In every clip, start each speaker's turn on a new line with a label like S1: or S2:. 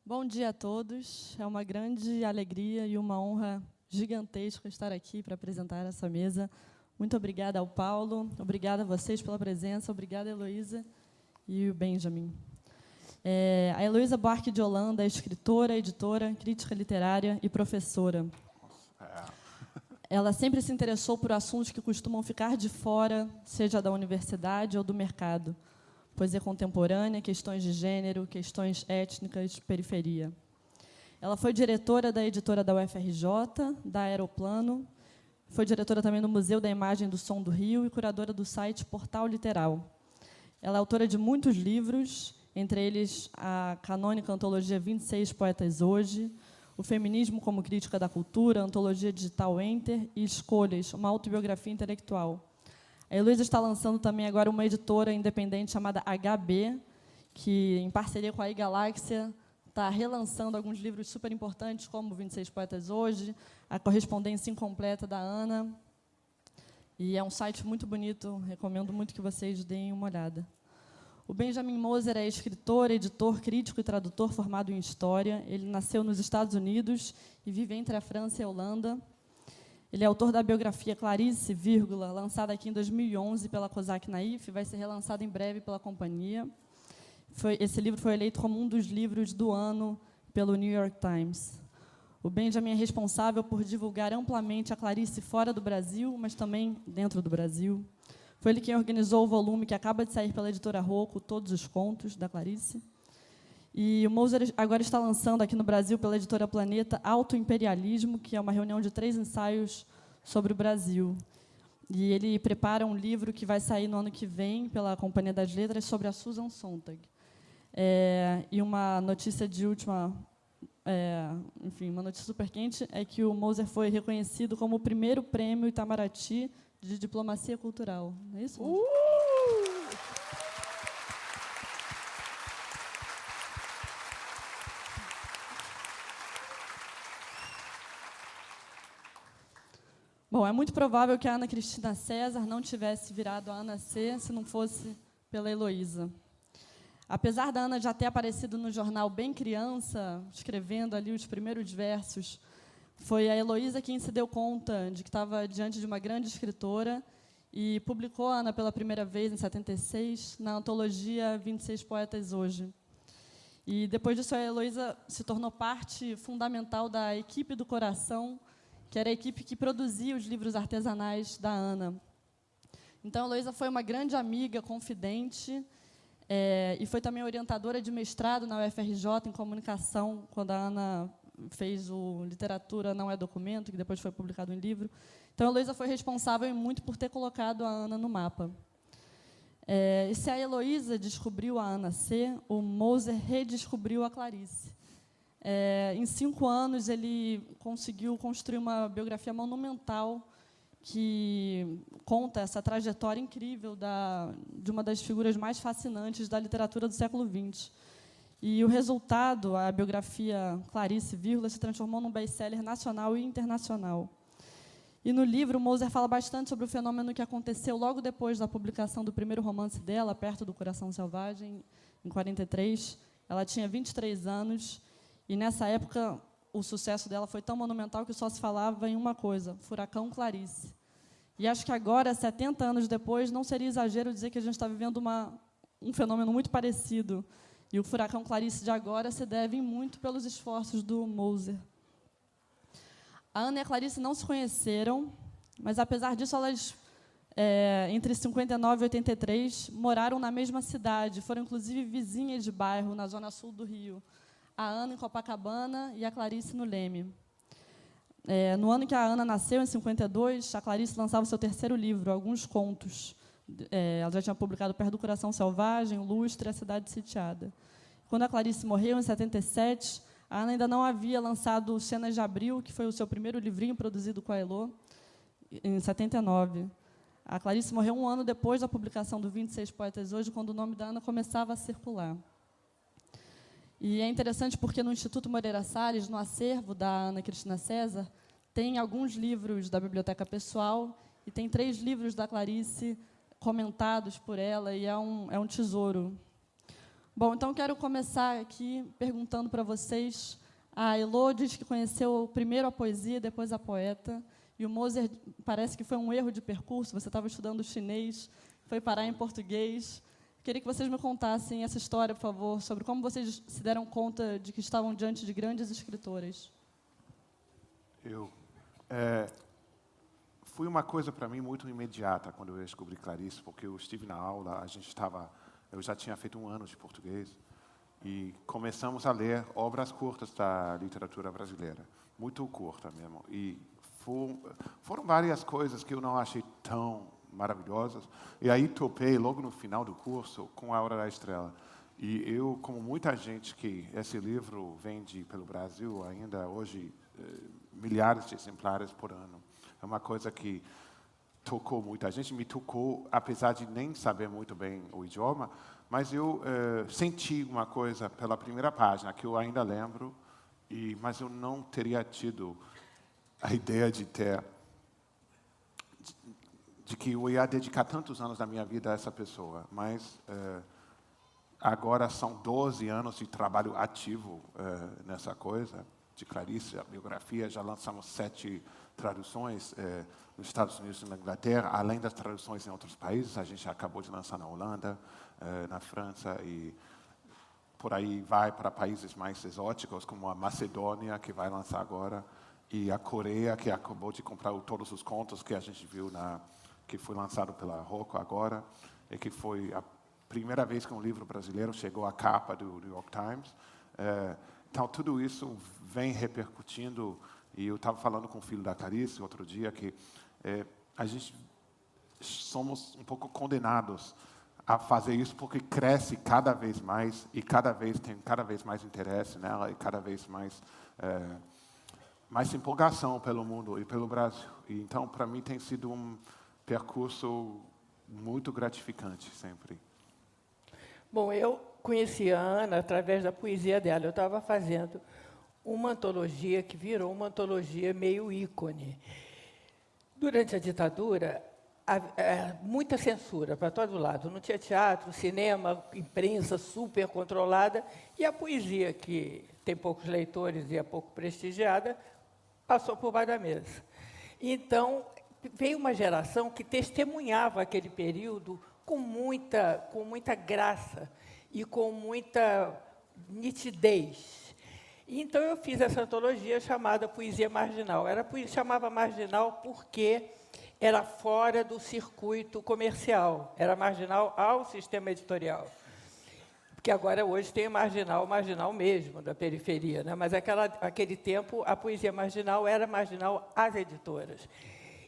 S1: Bom dia a todos. É uma grande alegria e uma honra gigantesca estar aqui para apresentar essa mesa. Muito obrigada ao Paulo, obrigada a vocês pela presença, obrigada a Heloísa e o Benjamin. A Heloísa Buarque de Holanda é escritora, editora, crítica literária e professora. Ela sempre se interessou por assuntos que costumam ficar de fora, seja da universidade ou do mercado. Poesia contemporânea, questões de gênero, questões étnicas, periferia. Ela foi diretora da editora da UFRJ, da Aeroplano, foi diretora também do Museu da Imagem do Som do Rio e curadora do site Portal Literal. Ela é autora de muitos livros, entre eles a canônica antologia 26 Poetas Hoje, O Feminismo como Crítica da Cultura, a antologia digital Enter e Escolhas, uma autobiografia intelectual. A Heloísa está lançando também agora uma editora independente chamada HB, que, em parceria com a iGaláxia, está relançando alguns livros super importantes, como 26 Poetas Hoje, a correspondência incompleta da Ana. E é um site muito bonito, recomendo muito que vocês deem uma olhada. O Benjamin Moser é escritor, editor, crítico e tradutor formado em História. Ele nasceu nos Estados Unidos e vive entre a França e a Holanda. Ele é autor da biografia Clarice, lançada aqui em 2011 pela Cosac Naif, vai ser relançado em breve pela companhia. Esse livro foi eleito como um dos livros do ano pelo New York Times. O Benjamin é responsável por divulgar amplamente a Clarice fora do Brasil, mas também dentro do Brasil. Foi ele quem organizou o volume que acaba de sair pela editora Rocco, Todos os Contos, da Clarice. E o Moser agora está lançando aqui no Brasil, pela editora Planeta, Autoimperialismo, que é uma reunião de 3 ensaios sobre o Brasil. E ele prepara um livro que vai sair no ano que vem, pela Companhia das Letras, sobre a Susan Sontag. E uma notícia de última... enfim, uma notícia super quente é que o Moser foi reconhecido como o primeiro prêmio Itamaraty de diplomacia cultural. Não é isso? Bom, é muito provável que a Ana Cristina César não tivesse virado a Ana C. se não fosse pela Heloísa. Apesar da Ana já ter aparecido no jornal bem criança, escrevendo ali os primeiros versos, foi a Heloísa quem se deu conta de que estava diante de uma grande escritora e publicou a Ana pela primeira vez, em 76, na antologia 26 Poetas Hoje. E, depois disso, a Heloísa se tornou parte fundamental da equipe do Coração, que era a equipe que produzia os livros artesanais da Ana. Então, a Heloísa foi uma grande amiga, confidente, e foi também orientadora de mestrado na UFRJ em comunicação, quando a Ana fez o Literatura Não é Documento, que depois foi publicado em livro. Então, a Heloísa foi responsável muito por ter colocado a Ana no mapa. E se a Heloísa descobriu a Ana C., o Moser redescobriu a Clarice. Em 5 anos, ele conseguiu construir uma biografia monumental que conta essa trajetória incrível de uma das figuras mais fascinantes da literatura do século XX. E o resultado, a biografia Clarice, se transformou num best-seller nacional e internacional. E no livro, Moser fala bastante sobre o fenômeno que aconteceu logo depois da publicação do primeiro romance dela, Perto do Coração Selvagem, em 43. Ela tinha 23 anos, e, nessa época, o sucesso dela foi tão monumental que só se falava em uma coisa: Furacão Clarice. E acho que agora, 70 anos depois, não seria exagero dizer que a gente está vivendo um fenômeno muito parecido. E o Furacão Clarice de agora se deve muito pelos esforços do Moser. A Ana e a Clarice não se conheceram, mas, apesar disso, elas, entre 59 e 83, moraram na mesma cidade, foram, inclusive, vizinhas de bairro, na zona sul do Rio. A Ana em Copacabana e a Clarice no Leme. No ano que a Ana nasceu, em 52, a Clarice lançava o seu terceiro livro, Alguns Contos. Ela já tinha publicado Perto do Coração Selvagem, Lustre e A Cidade Sitiada. Quando a Clarice morreu, em 77, a Ana ainda não havia lançado Cenas de Abril, que foi o seu primeiro livrinho produzido com a Elo, em 79. A Clarice morreu 1 ano depois da publicação do 26 Poetas Hoje, quando o nome da Ana começava a circular. E é interessante porque no Instituto Moreira Salles, no acervo da Ana Cristina César, tem alguns livros da biblioteca pessoal e tem 3 livros da Clarice comentados por ela, e é um tesouro. Bom, então quero começar aqui perguntando para vocês. A Elô diz que conheceu primeiro a poesia, depois a poeta. E o Moser parece que foi um erro de percurso. Você estava estudando chinês, foi parar em português. Queria que vocês me contassem essa história, por favor, sobre como vocês se deram conta de que estavam diante de grandes escritoras.
S2: Foi uma coisa para mim muito imediata quando eu descobri Clarice, porque eu estive na aula, eu já tinha feito 1 ano de português e começamos a ler obras curtas da literatura brasileira, muito curta mesmo. E foram várias coisas que eu não achei tão maravilhosas. E aí topei logo no final do curso com A Hora da Estrela. E eu, como muita gente que esse livro vende pelo Brasil ainda hoje, milhares de exemplares por ano. É uma coisa que tocou muita gente, me tocou, apesar de nem saber muito bem o idioma, mas eu senti uma coisa pela primeira página, que eu ainda lembro, mas eu não teria tido a ideia de que eu ia dedicar tantos anos da minha vida a essa pessoa. Mas agora são 12 anos de trabalho ativo nessa coisa, de Clarice, a biografia. Já lançamos 7 traduções nos Estados Unidos e na Inglaterra, além das traduções em outros países. A gente acabou de lançar na Holanda, na França, e por aí vai para países mais exóticos, como a Macedônia, que vai lançar agora, e a Coreia, que acabou de comprar Todos os Contos, que a gente viu, que foi lançado pela Rocco agora, e que foi a primeira vez que um livro brasileiro chegou à capa do New York Times. Então, tudo isso vem repercutindo. E eu estava falando com o filho da Clarice outro dia que a gente somos um pouco condenados a fazer isso porque cresce cada vez mais e tem cada vez mais interesse nela e cada vez mais empolgação pelo mundo e pelo Brasil. E, então, para mim, tem sido um percurso muito gratificante sempre.
S3: Bom, eu conheci a Ana através da poesia dela. Eu estava fazendo uma antologia que virou uma antologia meio ícone. Durante a ditadura, muita censura para todo lado. Não tinha teatro, cinema, imprensa super controlada, e a poesia, que tem poucos leitores e é pouco prestigiada, passou por baixo da mesa. Então, veio uma geração que testemunhava aquele período com muita graça e com muita nitidez. Então, eu fiz essa antologia chamada Poesia Marginal. Chamava Marginal porque era fora do circuito comercial, era marginal ao sistema editorial. Porque agora, hoje, tem marginal mesmo, da periferia, né? Mas aquele tempo, a poesia marginal era marginal às editoras.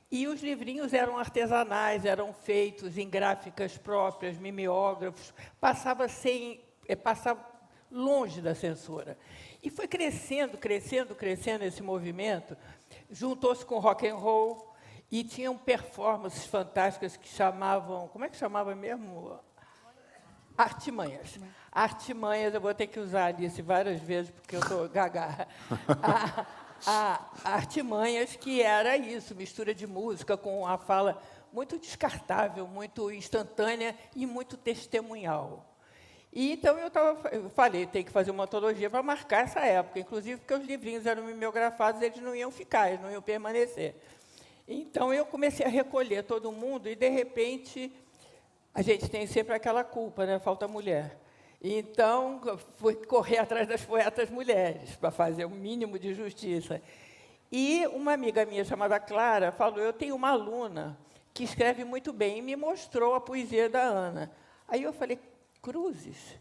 S3: E os livrinhos eram artesanais, eram feitos em gráficas próprias, mimeógrafos, passava longe da censura. E foi crescendo esse movimento, juntou-se com rock and roll, e tinham performances fantásticas que chamavam... Como é que chamava mesmo? Artimanhas. Artimanhas, eu vou ter que usar Alice várias vezes, porque eu estou gaga. Artimanhas, que era isso, mistura de música com a fala muito descartável, muito instantânea e muito testemunhal. E, então, eu falei, tem que fazer uma antologia para marcar essa época, inclusive porque os livrinhos eram mimeografados, eles não iam ficar, eles não iam permanecer. Então, eu comecei a recolher todo mundo e, de repente, a gente tem sempre aquela culpa, né? Falta mulher. Então, fui correr atrás das poetas mulheres, para fazer o mínimo de justiça. E uma amiga minha, chamada Clara, falou, eu tenho uma aluna que escreve muito bem, e me mostrou a poesia da Ana. Aí eu falei, cruzes,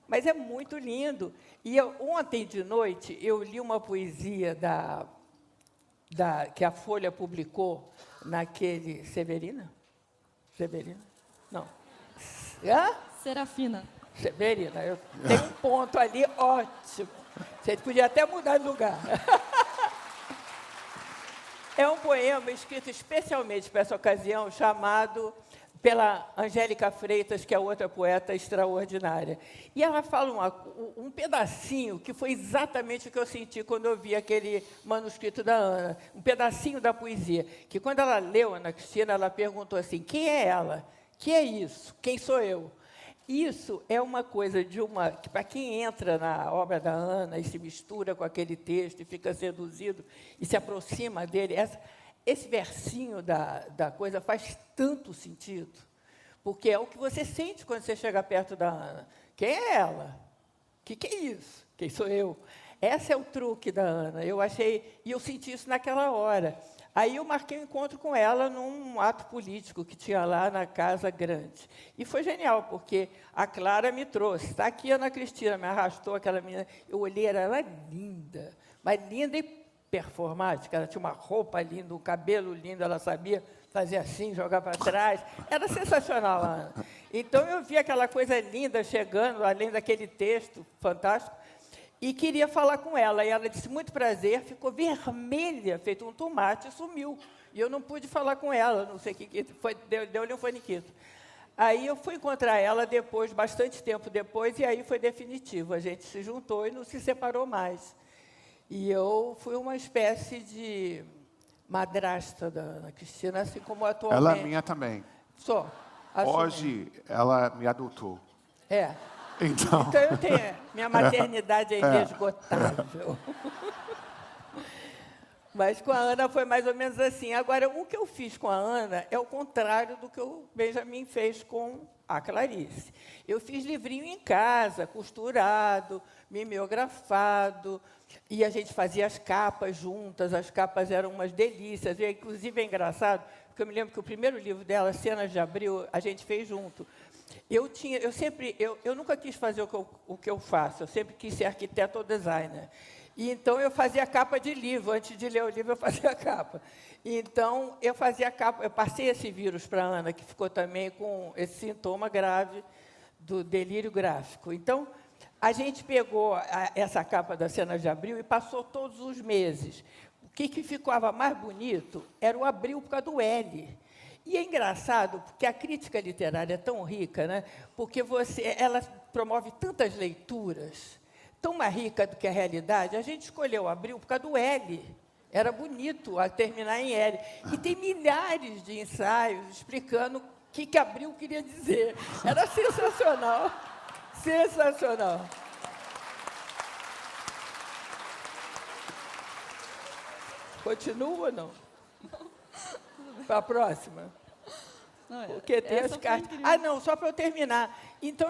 S3: mas é muito lindo. E ontem de noite, eu li uma poesia que a Folha publicou naquele... Severina? Não.
S1: Serafina.
S3: Severina, eu tenho um ponto ali ótimo. Você podia até mudar de lugar. É um poema escrito especialmente para essa ocasião, chamado pela Angélica Freitas, que é outra poeta extraordinária. E ela fala um pedacinho que foi exatamente o que eu senti quando eu vi aquele manuscrito da Ana, um pedacinho da poesia, que quando ela leu, Ana Cristina, ela perguntou assim, quem é ela? Que é isso? Quem sou eu? Isso é uma coisa que, para quem entra na obra da Ana e se mistura com aquele texto e fica seduzido e se aproxima dele, esse versinho da coisa faz tanto sentido, porque é o que você sente quando você chega perto da Ana. Quem é ela? O que é isso? Quem sou eu? Esse é o truque da Ana. Eu achei, e eu senti isso naquela hora. Aí eu marquei um encontro com ela num ato político que tinha lá na Casa Grande. E foi genial, porque a Clara me trouxe. Está aqui a Ana Cristina, me arrastou aquela menina. Eu olhei, ela linda, mas linda e performática. Ela tinha uma roupa linda, um cabelo lindo, ela sabia fazer assim, jogar para trás. Era sensacional, Ana. Então, eu vi aquela coisa linda chegando, além daquele texto fantástico, e queria falar com ela. E ela disse, muito prazer, ficou vermelha, feito um tomate, e sumiu. E eu não pude falar com ela, não sei o que foi, deu-lhe um faniquito. Aí eu fui encontrar ela depois, bastante tempo depois, e aí foi definitivo. A gente se juntou e não se separou mais. E eu fui uma espécie de madrasta da Ana Cristina, assim como atualmente.
S2: Ela é minha também.
S3: Só.
S2: Hoje, ela me adotou.
S3: É.
S2: Então
S3: eu tenho... Minha maternidade é inesgotável. Mas com a Ana foi mais ou menos assim. Agora, o que eu fiz com a Ana é o contrário do que o Benjamin fez com a Clarice. Eu fiz livrinho em casa, costurado, mimeografado, e a gente fazia as capas juntas, as capas eram umas delícias. E, inclusive, é engraçado, porque eu me lembro que o primeiro livro dela, Cenas de Abril, a gente fez junto. Eu nunca quis fazer o que eu faço, eu sempre quis ser arquiteto ou designer. E, então, eu fazia capa de livro, antes de ler o livro, eu fazia a capa. Então, eu fazia a capa, eu passei esse vírus para a Ana, que ficou também com esse sintoma grave do delírio gráfico. Então, a gente pegou essa capa da Cenas de Abril e passou todos os meses. O que ficava mais bonito era o abril por causa do L. E é engraçado, porque a crítica literária é tão rica, né? Porque ela promove tantas leituras, tão mais rica do que a realidade. A gente escolheu Abril por causa do L. Era bonito a terminar em L. E tem milhares de ensaios explicando o que Abril queria dizer. Era sensacional. Sensacional. Continua ou não? Para a próxima?
S1: Não,
S3: porque tem as cartas. Não, só para eu terminar. Então,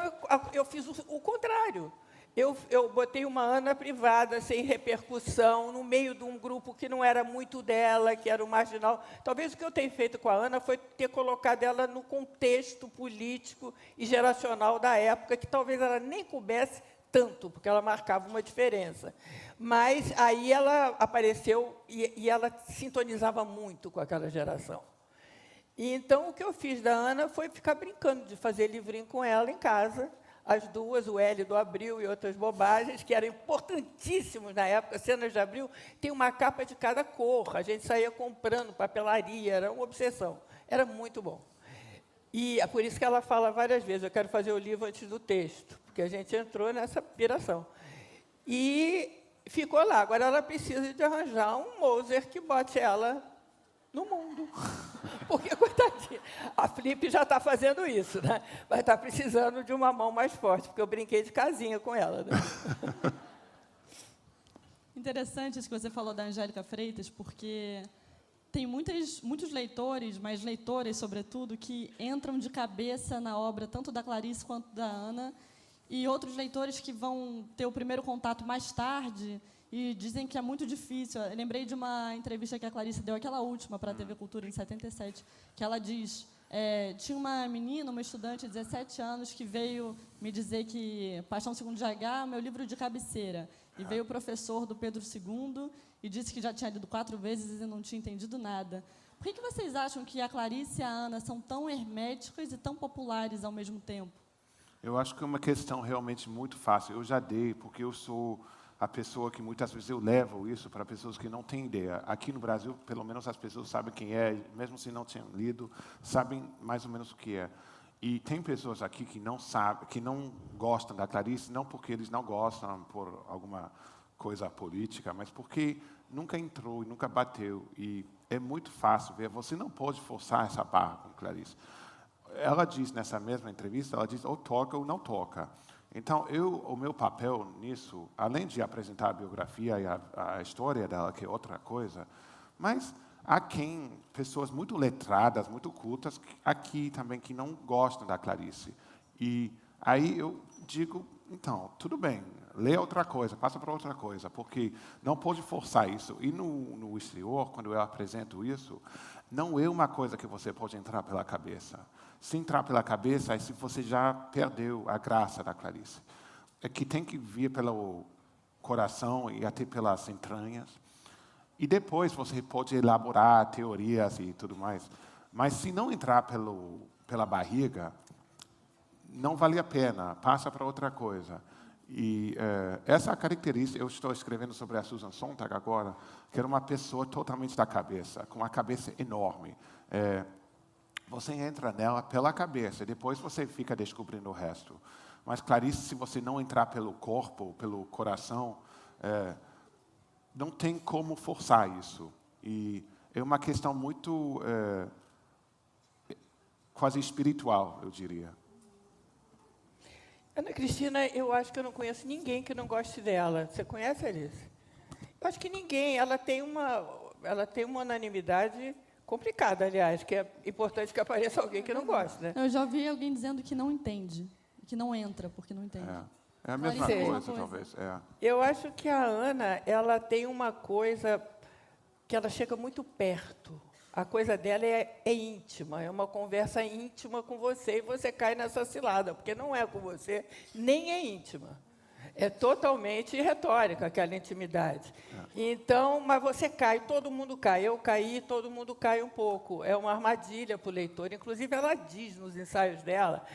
S3: eu fiz o contrário. Eu botei uma Ana privada, sem repercussão, no meio de um grupo que não era muito dela, que era o marginal. Talvez o que eu tenha feito com a Ana foi ter colocado ela no contexto político e geracional da época, que talvez ela nem coubesse tanto, porque ela marcava uma diferença. Mas aí ela apareceu e ela sintonizava muito com aquela geração. E então, o que eu fiz da Ana foi ficar brincando de fazer livrinho com ela em casa, as duas, o L do Abril e outras bobagens, que eram importantíssimos na época. Cenas de Abril tem uma capa de cada cor, a gente saía comprando papelaria, era uma obsessão. Era muito bom. E é por isso que ela fala várias vezes, eu quero fazer o livro antes do texto, porque a gente entrou nessa piração. E ficou lá. Agora ela precisa de arranjar um Moser que bote ela no mundo. Porque, coitadinha, a Flip já está fazendo isso, né? Mas está precisando de uma mão mais forte, porque eu brinquei de casinha com ela. Né?
S1: Interessante isso que você falou da Angélica Freitas, porque tem muitos leitores, mas leitoras, sobretudo, que entram de cabeça na obra, tanto da Clarice quanto da Ana, e outros leitores que vão ter o primeiro contato mais tarde e dizem que é muito difícil. Eu lembrei de uma entrevista que a Clarice deu, aquela última, para a TV Cultura, em 77, que ela diz, tinha uma menina, uma estudante de 17 anos, que veio me dizer que Paixão Segundo de H é meu livro de cabeceira. E veio o professor do Pedro II e disse que já tinha lido 4 vezes e não tinha entendido nada. Por que vocês acham que a Clarice e a Ana são tão herméticas e tão populares ao mesmo tempo?
S2: Eu acho que é uma questão realmente muito fácil. Eu já dei, porque eu sou a pessoa que muitas vezes eu levo isso para pessoas que não têm ideia. Aqui no Brasil, pelo menos as pessoas sabem quem é, mesmo se não tinham lido, sabem mais ou menos o que é. E tem pessoas aqui que não sabem, que não gostam da Clarice, não porque eles não gostam por alguma coisa política, mas porque nunca entrou e nunca bateu. E é muito fácil ver. Você não pode forçar essa barra com Clarice. ela diz nessa mesma entrevista, ela diz ou toca ou não toca. Então, o meu papel nisso, além de apresentar a biografia e a história dela, que é outra coisa, mas há pessoas muito letradas, muito cultas, aqui também, que não gostam da Clarice. E aí eu digo, então, tudo bem, lê outra coisa, passa para outra coisa, porque não pode forçar isso. E no exterior, quando eu apresento isso, não é uma coisa que você pode entrar pela cabeça. Se entrar pela cabeça, é se você já perdeu a graça da Clarice. É que tem que vir pelo coração e até pelas entranhas. E depois você pode elaborar teorias e tudo mais. Mas se não entrar pela barriga, não vale a pena, passa para outra coisa. E essa característica, eu estou escrevendo sobre a Susan Sontag agora, que era uma pessoa totalmente da cabeça, com uma cabeça enorme. Você entra nela pela cabeça, e depois você fica descobrindo o resto. Mas, Clarice, se você não entrar pelo corpo, pelo coração, não tem como forçar isso. E é uma questão muito quase espiritual, eu diria.
S3: Ana Cristina, eu acho que eu não conheço ninguém que não goste dela. Você conhece, Alice? Eu acho que ninguém. Ela tem uma unanimidade complicada, aliás, que é importante que apareça alguém que não goste, né?
S1: Eu já ouvi alguém dizendo que não entende, que não entra porque não entende.
S2: É a mesma coisa, talvez.
S3: Eu acho que a Ana, ela tem uma coisa que ela chega muito perto. A coisa dela é íntima, é uma conversa íntima com você, e você cai nessa cilada, porque não é com você, nem é íntima. É totalmente retórica aquela intimidade. Então, mas você cai, todo mundo cai. Eu caí, todo mundo cai um pouco. É uma armadilha para o leitor. Inclusive, ela diz nos ensaios dela,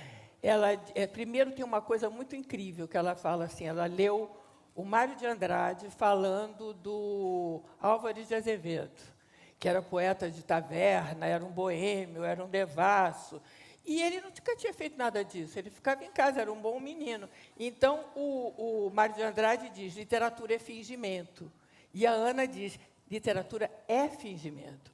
S3: primeiro tem uma coisa muito incrível que ela fala assim, ela leu o Mário de Andrade falando do Álvares de Azevedo, que era poeta de taverna, era um boêmio, era um devasso. E ele nunca tinha feito nada disso, ele ficava em casa, era um bom menino. Então, o Mário de Andrade diz, literatura é fingimento. E a Ana diz, literatura é fingimento,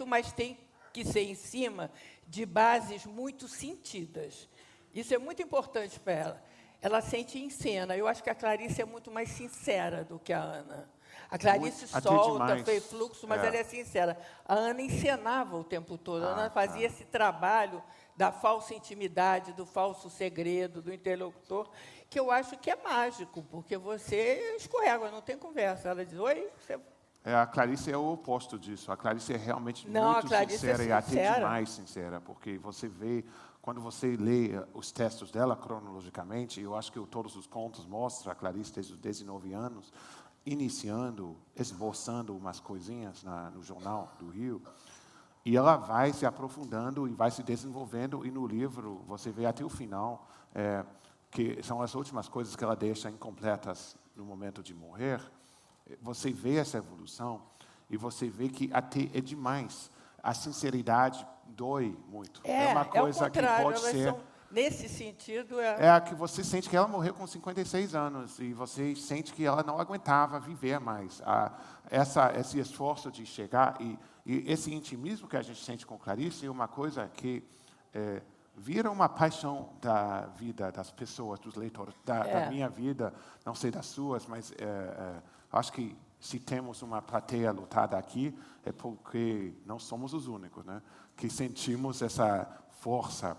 S3: mas tem que ser em cima de bases muito sentidas. Isso é muito importante para ela. Ela sente em cena. Eu acho que a Clarice é muito mais sincera do que a Ana. A Clarice solta, fez fluxo, mas ela é sincera. A Ana encenava o tempo todo. A Ana fazia esse trabalho da falsa intimidade, do falso segredo, do interlocutor, que eu acho que é mágico, porque você escorrega, não tem conversa. Ela diz, oi, você...
S2: A Clarice é o oposto disso. A Clarice é realmente muito sincera e até demais sincera, porque você vê, quando você lê os textos dela cronologicamente, eu acho que todos os contos mostram a Clarice desde os 19 anos, iniciando, esboçando umas coisinhas no Jornal do Rio, e ela vai se aprofundando e vai se desenvolvendo, e no livro você vê até o final, que são as últimas coisas que ela deixa incompletas no momento de morrer. Você vê essa evolução e você vê que até é demais. A sinceridade dói muito. É uma coisa que pode ser...
S3: Nesse sentido,
S2: é a que você sente que ela morreu com 56 anos e você sente que ela não aguentava viver mais. Esse esforço de chegar e esse intimismo que a gente sente com Clarice é uma coisa que vira uma paixão da vida das pessoas, dos leitores, da minha vida, não sei das suas, mas acho que se temos uma plateia lotada aqui é porque não somos os únicos, né, que sentimos essa força.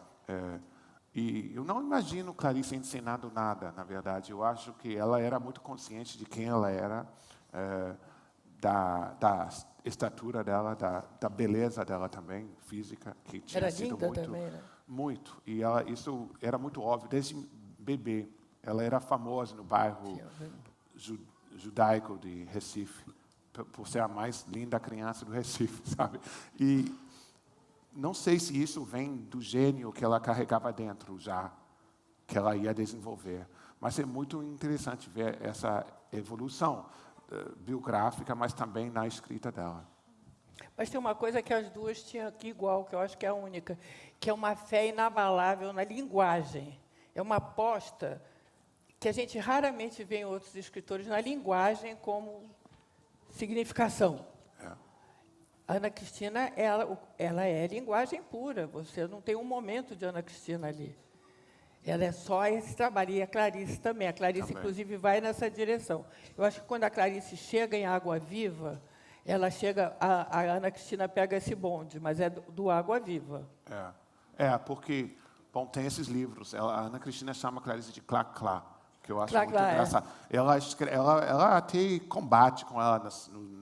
S2: E eu não imagino Clarice ensinando nada, na verdade. Eu acho que ela era muito consciente de quem ela era, da estatura dela, da beleza dela também, física, que tinha
S3: era
S2: sido
S3: linda
S2: muito,
S3: também, né?
S2: Muito. E isso era muito óbvio desde bebê. Ela era famosa no bairro judaico de Recife, por ser a mais linda criança do Recife, sabe? E não sei se isso vem do gênio que ela carregava dentro já, que ela ia desenvolver. Mas é muito interessante ver essa evolução biográfica, mas também na escrita dela.
S3: Mas tem uma coisa que as duas tinham aqui igual, que eu acho que é a única, que é uma fé inabalável na linguagem. É uma aposta que a gente raramente vê em outros escritores na linguagem como significação. A Ana Cristina, ela é linguagem pura. Você não tem um momento de Ana Cristina ali. Ela é só esse trabalho. E a Clarice também. A Clarice,
S2: Também.
S3: inclusive, vai nessa direção. Eu acho que quando a Clarice chega em Água Viva, ela chega... A Ana Cristina pega esse bonde, mas é do Água Viva.
S2: Porque, bom, tem esses livros. A Ana Cristina chama a Clarice de Clá-Clá, que eu acho
S3: Clá,
S2: muito
S3: Clá,
S2: engraçado. Ela até combate com ela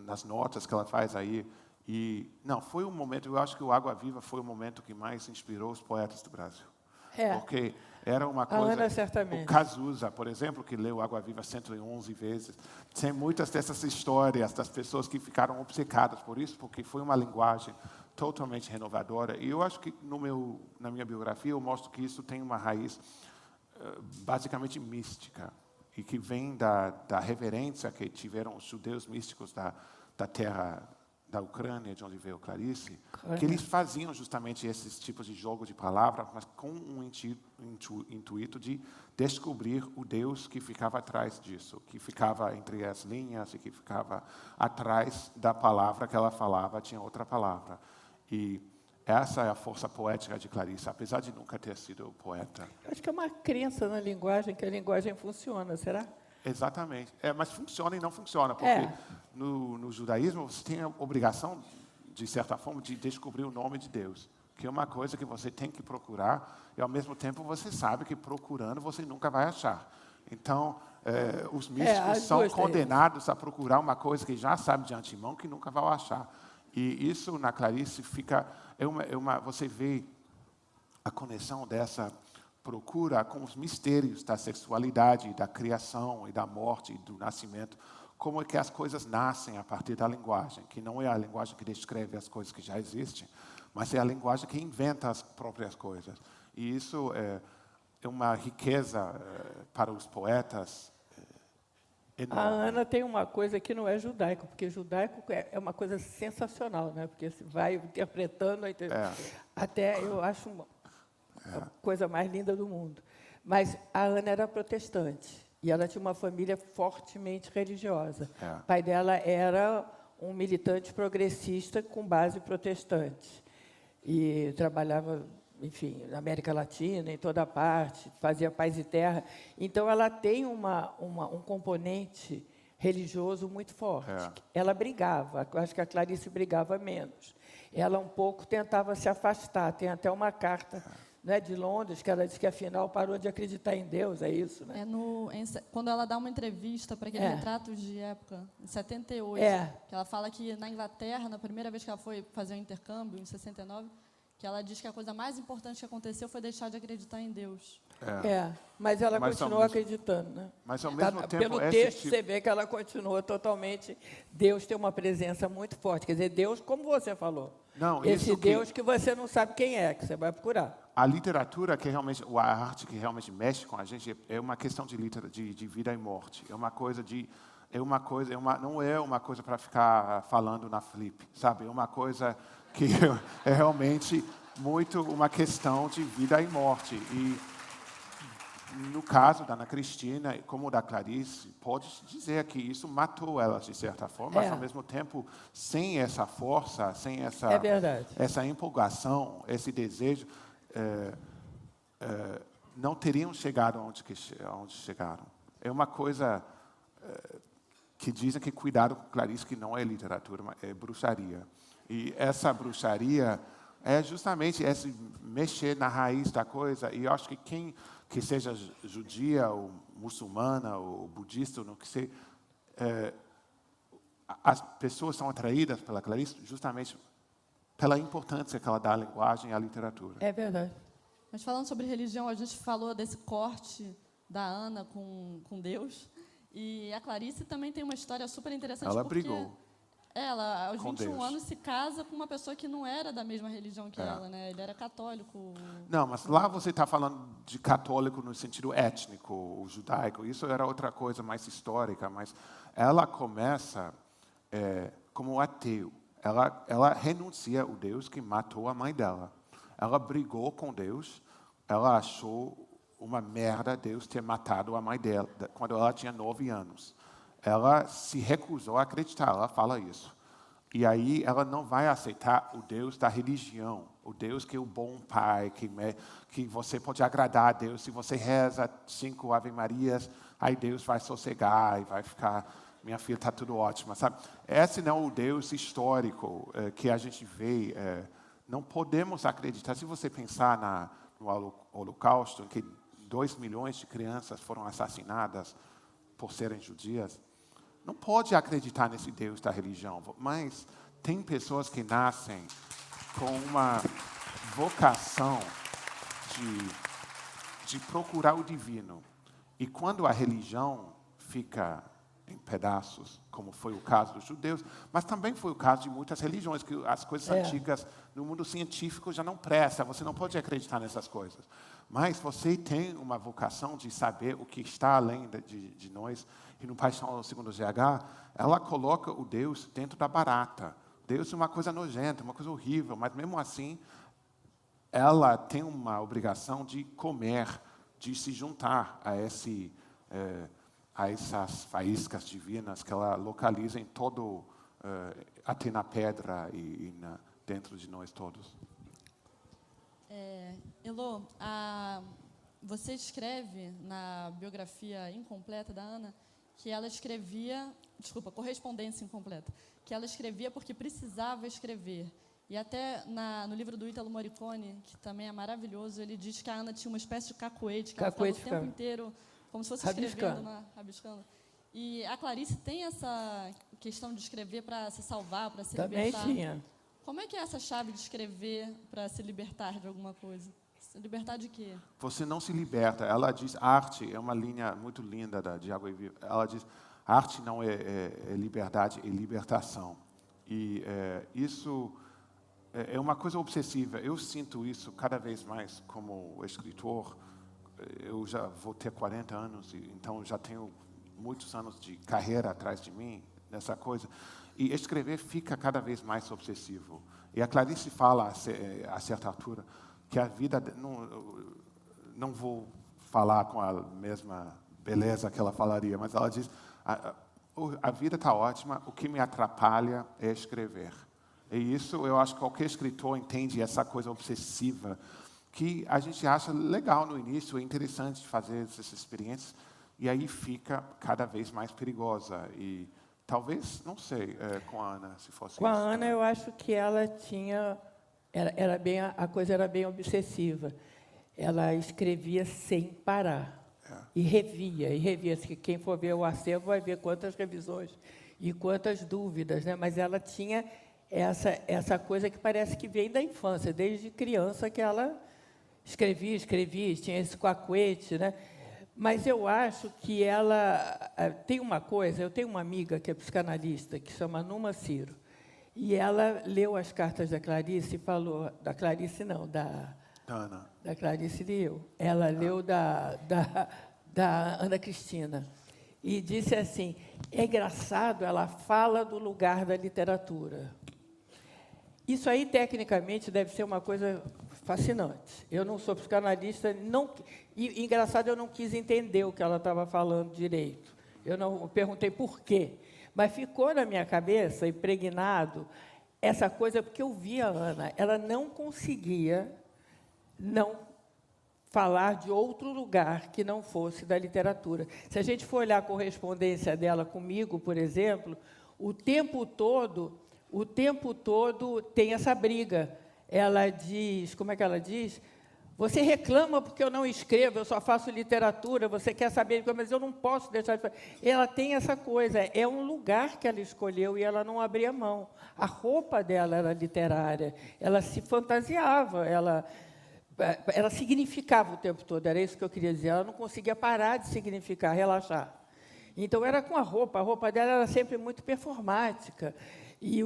S2: nas notas que ela faz aí. E, não, foi um momento, eu acho que o Água Viva foi o momento que mais inspirou os poetas do Brasil. Porque era uma coisa...
S3: A Ana, certamente.
S2: O Cazuza, por exemplo, que leu Água Viva 111 vezes, tem muitas dessas histórias das pessoas que ficaram obcecadas por isso, porque foi uma linguagem totalmente renovadora. E eu acho que na minha biografia eu mostro que isso tem uma raiz basicamente mística, e que vem da reverência que tiveram os judeus místicos da terra da Ucrânia, de onde veio Clarice, que eles faziam justamente esses tipos de jogo de palavras, mas com um intuito de descobrir o Deus que ficava atrás disso, que ficava entre as linhas e que ficava atrás da palavra que ela falava, tinha outra palavra. E essa é a força poética de Clarice, apesar de nunca ter sido poeta.
S3: Eu acho que é uma crença na linguagem, que a linguagem funciona, será?
S2: Exatamente. Mas funciona e não funciona, porque no judaísmo você tem a obrigação, de certa forma, de descobrir o nome de Deus, que é uma coisa que você tem que procurar, e ao mesmo tempo você sabe que procurando você nunca vai achar. Então, os místicos são condenados a procurar uma coisa que já sabe de antemão que nunca vão achar. E isso na Clarice fica... você vê a conexão dessa procura com os mistérios da sexualidade, da criação e da morte e do nascimento, como é que as coisas nascem a partir da linguagem, que não é a linguagem que descreve as coisas que já existem, mas é a linguagem que inventa as próprias coisas. E isso é uma riqueza para os poetas enorme.
S3: A Ana tem uma coisa que não é judaico, porque judaico é uma coisa sensacional, né? Porque se vai interpretando, até eu acho a coisa mais linda do mundo. Mas a Ana era protestante e ela tinha uma família fortemente religiosa. O pai dela era um militante progressista com base protestante e trabalhava, enfim, na América Latina, em toda parte, fazia paz e terra. Então, ela tem um componente religioso muito forte. Ela brigava, eu acho que a Clarice brigava menos. Ela um pouco tentava se afastar. Tem até uma carta de Londres, que ela diz que, afinal, parou de acreditar em Deus, é isso? Né?
S1: Quando ela dá uma entrevista para aquele Retratos de Época, em 78, que ela fala que, na Inglaterra, na primeira vez que ela foi fazer um intercâmbio, em 69, que ela diz que a coisa mais importante que aconteceu foi deixar de acreditar em Deus.
S3: Mas ela continuou acreditando. Né?
S2: Mas, ao mesmo tempo...
S3: Pelo texto, você vê que ela continua totalmente... Deus tem uma presença muito forte. Quer dizer, Deus, como você falou.
S2: Não,
S3: esse Deus que você não sabe quem é, que você vai procurar.
S2: A literatura, que realmente, a arte que realmente mexe com a gente, é uma questão de vida e morte. É uma coisa de... não é uma coisa para ficar falando na flip, sabe? É uma coisa que é realmente muito uma questão de vida e morte. E no caso da Ana Cristina, como da Clarice, pode dizer que isso matou elas de certa forma, mas ao mesmo tempo, sem essa força, sem essa empolgação, esse desejo, não teriam chegado onde chegaram. É uma coisa que dizem que cuidado com Clarice, que não é literatura, mas é bruxaria. E essa bruxaria é justamente esse mexer na raiz da coisa. E eu acho que quem que seja judia, ou muçulmana, ou budista, ou não que seja, as pessoas são atraídas pela Clarice justamente pela importância que ela dá à linguagem e à literatura.
S3: É verdade.
S1: Mas falando sobre religião, a gente falou desse corte da Ana com Deus. E a Clarice também tem uma história super interessante.
S2: Ela brigou.
S1: Ela, aos 21
S2: Deus.
S1: anos, se casa com uma pessoa que não era da mesma religião que ela, né? Ele era católico.
S2: Não, mas lá você está falando de católico no sentido étnico, o judaico. Isso era outra coisa mais histórica, mas ela começa como ateu. Ela renuncia ao Deus que matou a mãe dela. Ela brigou com Deus. Ela achou uma merda Deus ter matado a mãe dela quando ela tinha 9 anos. Ela se recusou a acreditar, ela fala isso. E aí ela não vai aceitar o Deus da religião, o Deus que é o bom pai, que você pode agradar a Deus. Se você reza 5 Ave Marias, aí Deus vai sossegar e vai ficar, minha filha, está tudo ótimo, sabe? Esse não é o Deus histórico que a gente vê. Não podemos acreditar. Se você pensar no Holocausto, em que 2 milhões de crianças foram assassinadas por serem judias, não pode acreditar nesse Deus da religião. Mas tem pessoas que nascem com uma vocação de procurar o divino. E quando a religião fica em pedaços, como foi o caso dos judeus, mas também foi o caso de muitas religiões, que as coisas antigas no mundo científico já não prestam, você não pode acreditar nessas coisas. Mas você tem uma vocação de saber o que está além de nós. E no Paixão segundo GH, ela coloca o Deus dentro da barata. Deus é uma coisa nojenta, uma coisa horrível, mas mesmo assim, ela tem uma obrigação de comer, de se juntar a essas faíscas divinas que ela localiza em todo, até na pedra e dentro de nós todos.
S1: Elô, você escreve na biografia incompleta da Ana que ela escrevia, correspondência incompleta, que ela escrevia porque precisava escrever. E até no livro do Ítalo Morricone, que também é maravilhoso, ele diz que a Ana tinha uma espécie de cacuete, que ela ficava o tempo inteiro como se fosse escrevendo, rabiscando. E a Clarice tem essa questão de escrever para se salvar, para se libertar.
S3: Também tinha.
S1: Como é que é essa chave de escrever para se libertar de alguma coisa? Se libertar de quê?
S2: Você não se liberta. Ela diz, arte é uma linha muito linda de Água e Viva. Ela diz, arte não é liberdade, é libertação. E isso é uma coisa obsessiva. Eu sinto isso cada vez mais como escritor. Eu já vou ter 40 anos, então já tenho muitos anos de carreira atrás de mim, nessa coisa. E escrever fica cada vez mais obsessivo. E a Clarice fala, a certa altura, que a vida... Não vou falar com a mesma beleza que ela falaria, mas ela diz, a vida está ótima, o que me atrapalha é escrever. E isso, eu acho que qualquer escritor entende essa coisa obsessiva, que a gente acha legal no início, é interessante fazer essas experiências, e aí fica cada vez mais perigosa. E talvez, não sei, com a Ana, se fosse
S3: com
S2: isso.
S3: Com a Ana, eu acho que ela tinha... a coisa era bem obsessiva. Ela escrevia sem parar. E revia, e revia. Quem for ver o acervo vai ver quantas revisões e quantas dúvidas, né? Mas ela tinha essa coisa que parece que vem da infância, desde criança que ela escrevia, tinha esse cacuete, né? Mas eu acho que ela tem uma coisa, eu tenho uma amiga que é psicanalista, que chama Numa Ciro, e ela leu as cartas da Clarice e falou, da Clarice não, da Clarice leu, ela leu da Ana Cristina, e disse assim, é engraçado, ela fala do lugar da literatura. Isso aí, tecnicamente, deve ser uma coisa fascinante. Eu não sou psicanalista, e engraçado, eu não quis entender o que ela estava falando direito. Eu perguntei por quê. Mas ficou na minha cabeça, impregnado, essa coisa, porque eu vi a Ana, ela não conseguia não falar de outro lugar que não fosse da literatura. Se a gente for olhar a correspondência dela comigo, por exemplo, o tempo todo tem essa briga. Ela diz, como é que ela diz? Você reclama porque eu não escrevo, eu só faço literatura, você quer saber, mas eu não posso deixar de fazer. Ela tem essa coisa, é um lugar que ela escolheu e ela não abria mão. A roupa dela era literária, ela se fantasiava, ela significava o tempo todo, era isso que eu queria dizer, ela não conseguia parar de significar, relaxar. Então, era com a roupa dela era sempre muito performática. E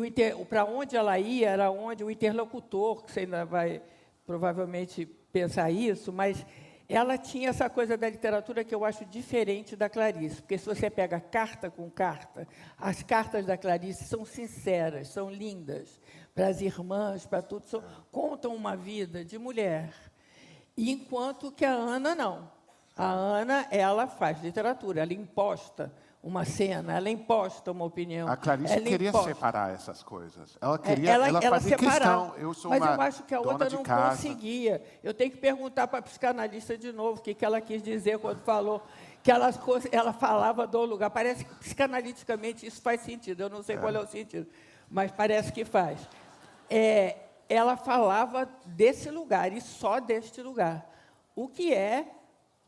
S3: para onde ela ia, era onde o interlocutor, que você ainda vai provavelmente pensar isso, mas ela tinha essa coisa da literatura que eu acho diferente da Clarice, porque se você pega carta com carta, as cartas da Clarice são sinceras, são lindas, para as irmãs, para tudo, contam uma vida de mulher. Enquanto que a Ana não. A Ana, ela faz literatura, ela imposta uma cena, ela imposta uma opinião.
S2: A Clarice
S3: ela
S2: queria
S3: imposta.
S2: separar essas coisas. Ela queria,
S3: ela
S2: fazia
S3: separava.
S2: questão. Eu sou
S3: Mas
S2: uma
S3: eu acho que a
S2: dona
S3: outra
S2: de
S3: não
S2: casa.
S3: conseguia. Eu tenho que perguntar para a psicanalista de novo o que ela quis dizer quando falou que ela falava do lugar. Parece que psicanaliticamente isso faz sentido. Eu não sei qual é o sentido, mas parece que faz. Ela falava desse lugar e só deste lugar, o que é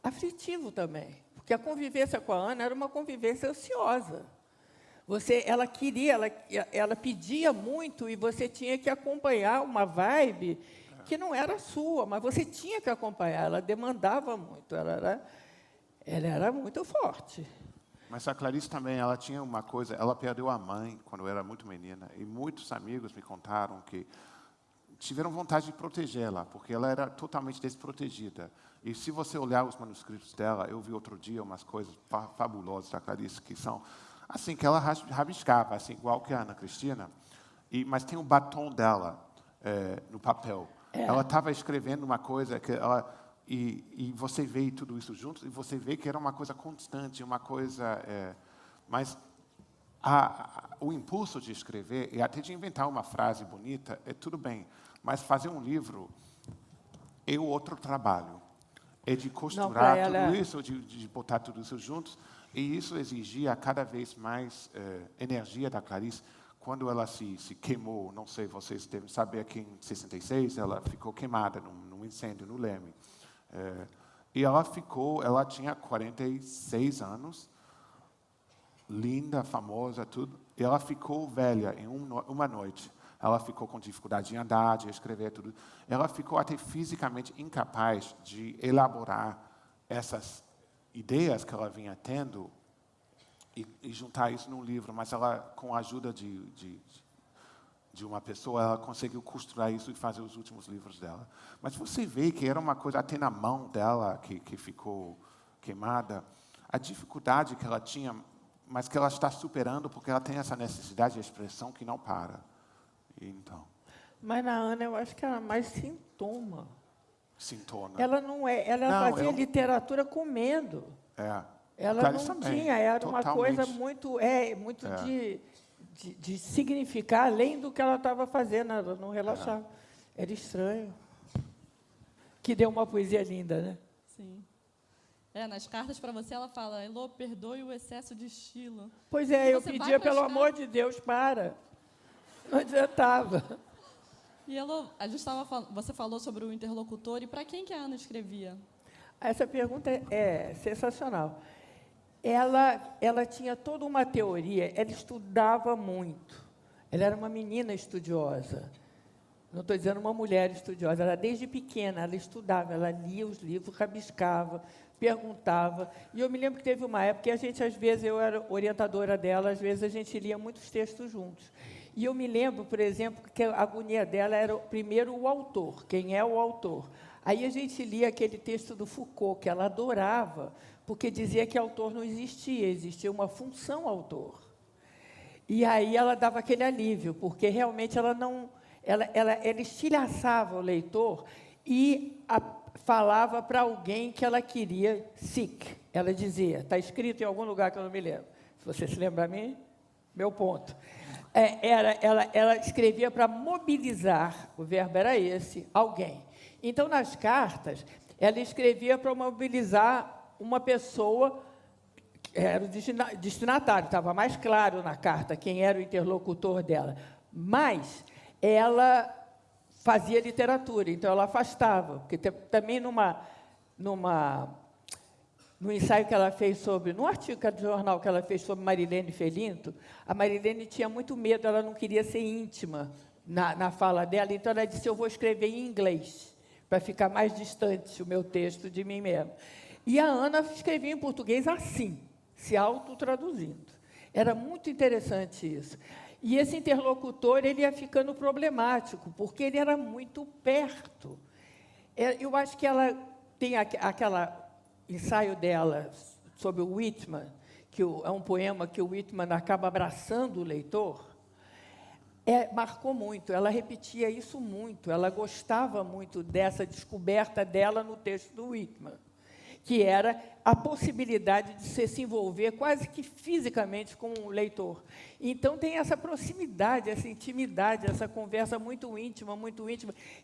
S3: aflitivo também, porque a convivência com a Ana era uma convivência ansiosa. Ela pedia muito e você tinha que acompanhar uma vibe que não era sua, mas você tinha que acompanhar. Ela demandava muito, ela era muito forte.
S2: Mas a Clarice também, ela tinha uma coisa, ela perdeu a mãe quando eu era muito menina, e muitos amigos me contaram que tiveram vontade de protegê-la, porque ela era totalmente desprotegida. E se você olhar os manuscritos dela, eu vi outro dia umas coisas fabulosas da Clarice, que são assim, que ela rabiscava, assim, igual que a Ana Cristina, mas tem o batom dela no papel. Ela estava escrevendo uma coisa que ela... E você vê tudo isso junto, e você vê que era uma coisa constante, uma coisa... mas o impulso de escrever, e até de inventar uma frase bonita, é tudo bem, mas fazer um livro é outro trabalho. É de costurar tudo isso, de botar tudo isso juntos, e isso exigia cada vez mais energia da Clarice. Quando ela se queimou, não sei, vocês devem saber que em 66 ela ficou queimada num incêndio no Leme. E ela tinha 46 anos, linda, famosa, tudo. E ela ficou velha em uma noite. Ela ficou com dificuldade de andar, de escrever, tudo. Ela ficou até fisicamente incapaz de elaborar essas ideias que ela vinha tendo e juntar isso num livro. Mas ela, com a ajuda de uma pessoa, ela conseguiu costurar isso e fazer os últimos livros dela. Mas você vê que era uma coisa até na mão dela que ficou queimada. A dificuldade que ela tinha, mas que ela está superando porque ela tem essa necessidade de expressão que não para. Então.
S3: Mas na Ana eu acho que era mais sintoma.
S2: Sintoma.
S3: Ela não é, ela fazia literatura comendo. Ela
S2: Clarice
S3: não
S2: também,
S3: tinha, era
S2: totalmente.
S3: uma coisa muito de significar além do que ela estava fazendo, ela não relaxava. Era estranho. Que deu uma poesia linda, né?
S1: Sim. Nas cartas para você ela fala: Elô, perdoe o excesso de estilo.
S3: Pois é, eu pedia, pelo amor de Deus, para. Não adiantava.
S1: E Elô, você falou sobre o interlocutor, e para quem que a Ana escrevia?
S3: Essa pergunta é sensacional. Ela tinha toda uma teoria, ela estudava muito. Ela era uma menina estudiosa. Não estou dizendo uma mulher estudiosa, ela desde pequena, ela estudava, ela lia os livros, rabiscava, perguntava. E eu me lembro que teve uma época que a gente, às vezes, eu era orientadora dela, às vezes a gente lia muitos textos juntos. E eu me lembro, por exemplo, que a agonia dela era, primeiro, o autor, quem é o autor. Aí a gente lia aquele texto do Foucault, que ela adorava, porque dizia que autor não existia, existia uma função autor. E aí ela dava aquele alívio, porque realmente ela estilhaçava o leitor e falava para alguém que ela queria seek. Ela dizia, está escrito em algum lugar que eu não me lembro. Se você se lembra a mim, meu ponto. Ela escrevia para mobilizar, o verbo era esse, alguém. Então, nas cartas, ela escrevia para mobilizar uma pessoa, era o destinatário, estava mais claro na carta quem era o interlocutor dela. Mas ela fazia literatura, então ela afastava, porque também no ensaio que ela fez no artigo de jornal que ela fez sobre Marilene Felinto, a Marilene tinha muito medo, ela não queria ser íntima na fala dela, então ela disse, eu vou escrever em inglês, para ficar mais distante o meu texto de mim mesma. E a Ana escrevia em português assim, se autotraduzindo. Era muito interessante isso. E esse interlocutor ele ia ficando problemático, porque ele era muito perto. Eu acho que ela tem aquela ensaio dela sobre o Whitman, que é um poema que o Whitman acaba abraçando o leitor, marcou muito, ela repetia isso muito, ela gostava muito dessa descoberta dela no texto do Whitman, que era a possibilidade de você se envolver quase que fisicamente com o leitor. Então, tem essa proximidade, essa intimidade, essa conversa muito íntima,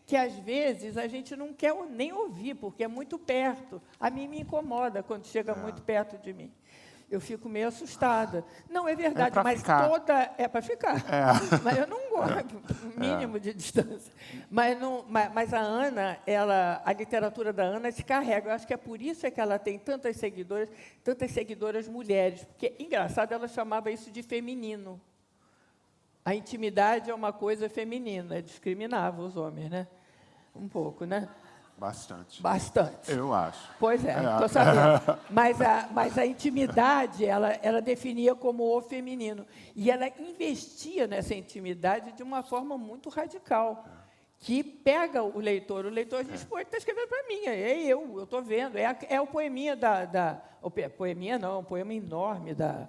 S3: que, às vezes, a gente não quer nem ouvir, porque é muito perto. A mim me incomoda quando chega muito perto de mim. Eu fico meio assustada. Não, é verdade, mas
S2: ficar.
S3: toda... É para ficar. Mas eu não gosto, mínimo de distância. Mas a Ana, a literatura da Ana se carrega. Eu acho que é por isso que ela tem tantas seguidoras mulheres. Porque, engraçado, ela chamava isso de feminino. A intimidade é uma coisa feminina, discriminava os homens, né? Um pouco, né? Bastante.
S2: Eu acho.
S3: Pois é, estou sabendo. Mas a intimidade, ela definia como o feminino. E ela investia nessa intimidade de uma forma muito radical, que pega o leitor. O leitor diz, pô, ele está escrevendo para mim, eu estou vendo. É o poeminha poeminha não, é um poema enorme da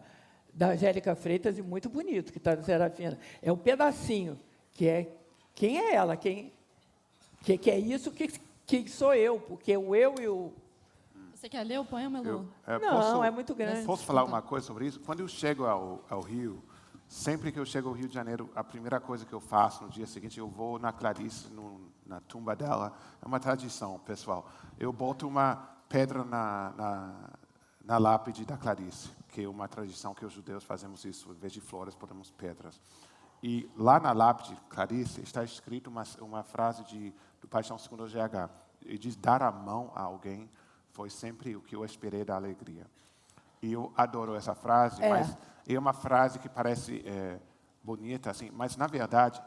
S3: Angélica Freitas, e muito bonito, que está no Serafina. É um pedacinho, que é quem é ela, que é isso que sou eu, porque o eu e o...
S1: Você quer ler o poema, Lu?
S3: Não, é muito grande.
S2: Posso falar uma coisa sobre isso? Quando eu chego ao Rio, sempre que eu chego ao Rio de Janeiro, a primeira coisa que eu faço no dia seguinte, eu vou na Clarice, na tumba dela. É uma tradição, pessoal. Eu boto uma pedra na lápide da Clarice, que é uma tradição que os judeus fazemos isso. Em vez de flores, botamos pedras. E lá na lápide Clarice está escrito uma frase do Paixão Segundo GH. E diz, dar a mão a alguém foi sempre o que eu esperei da alegria. E eu adoro essa frase, mas é uma frase que parece bonita, assim, mas, na verdade,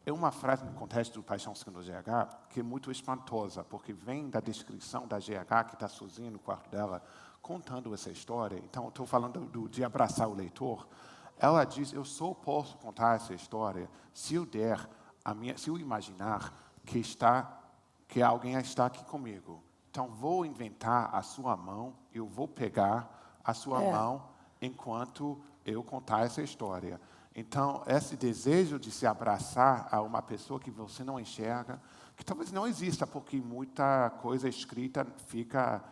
S2: é uma frase no contexto do Paixão Segundo GH que é muito espantosa, porque vem da descrição da GH, que está sozinha no quarto dela, contando essa história. Então, estou falando de abraçar o leitor. Ela diz, eu só posso contar essa história se eu imaginar que alguém está aqui comigo. Então, vou inventar a sua mão, eu vou pegar a sua mão enquanto eu contar essa história. Então, esse desejo de se abraçar a uma pessoa que você não enxerga, que talvez não exista, porque muita coisa escrita fica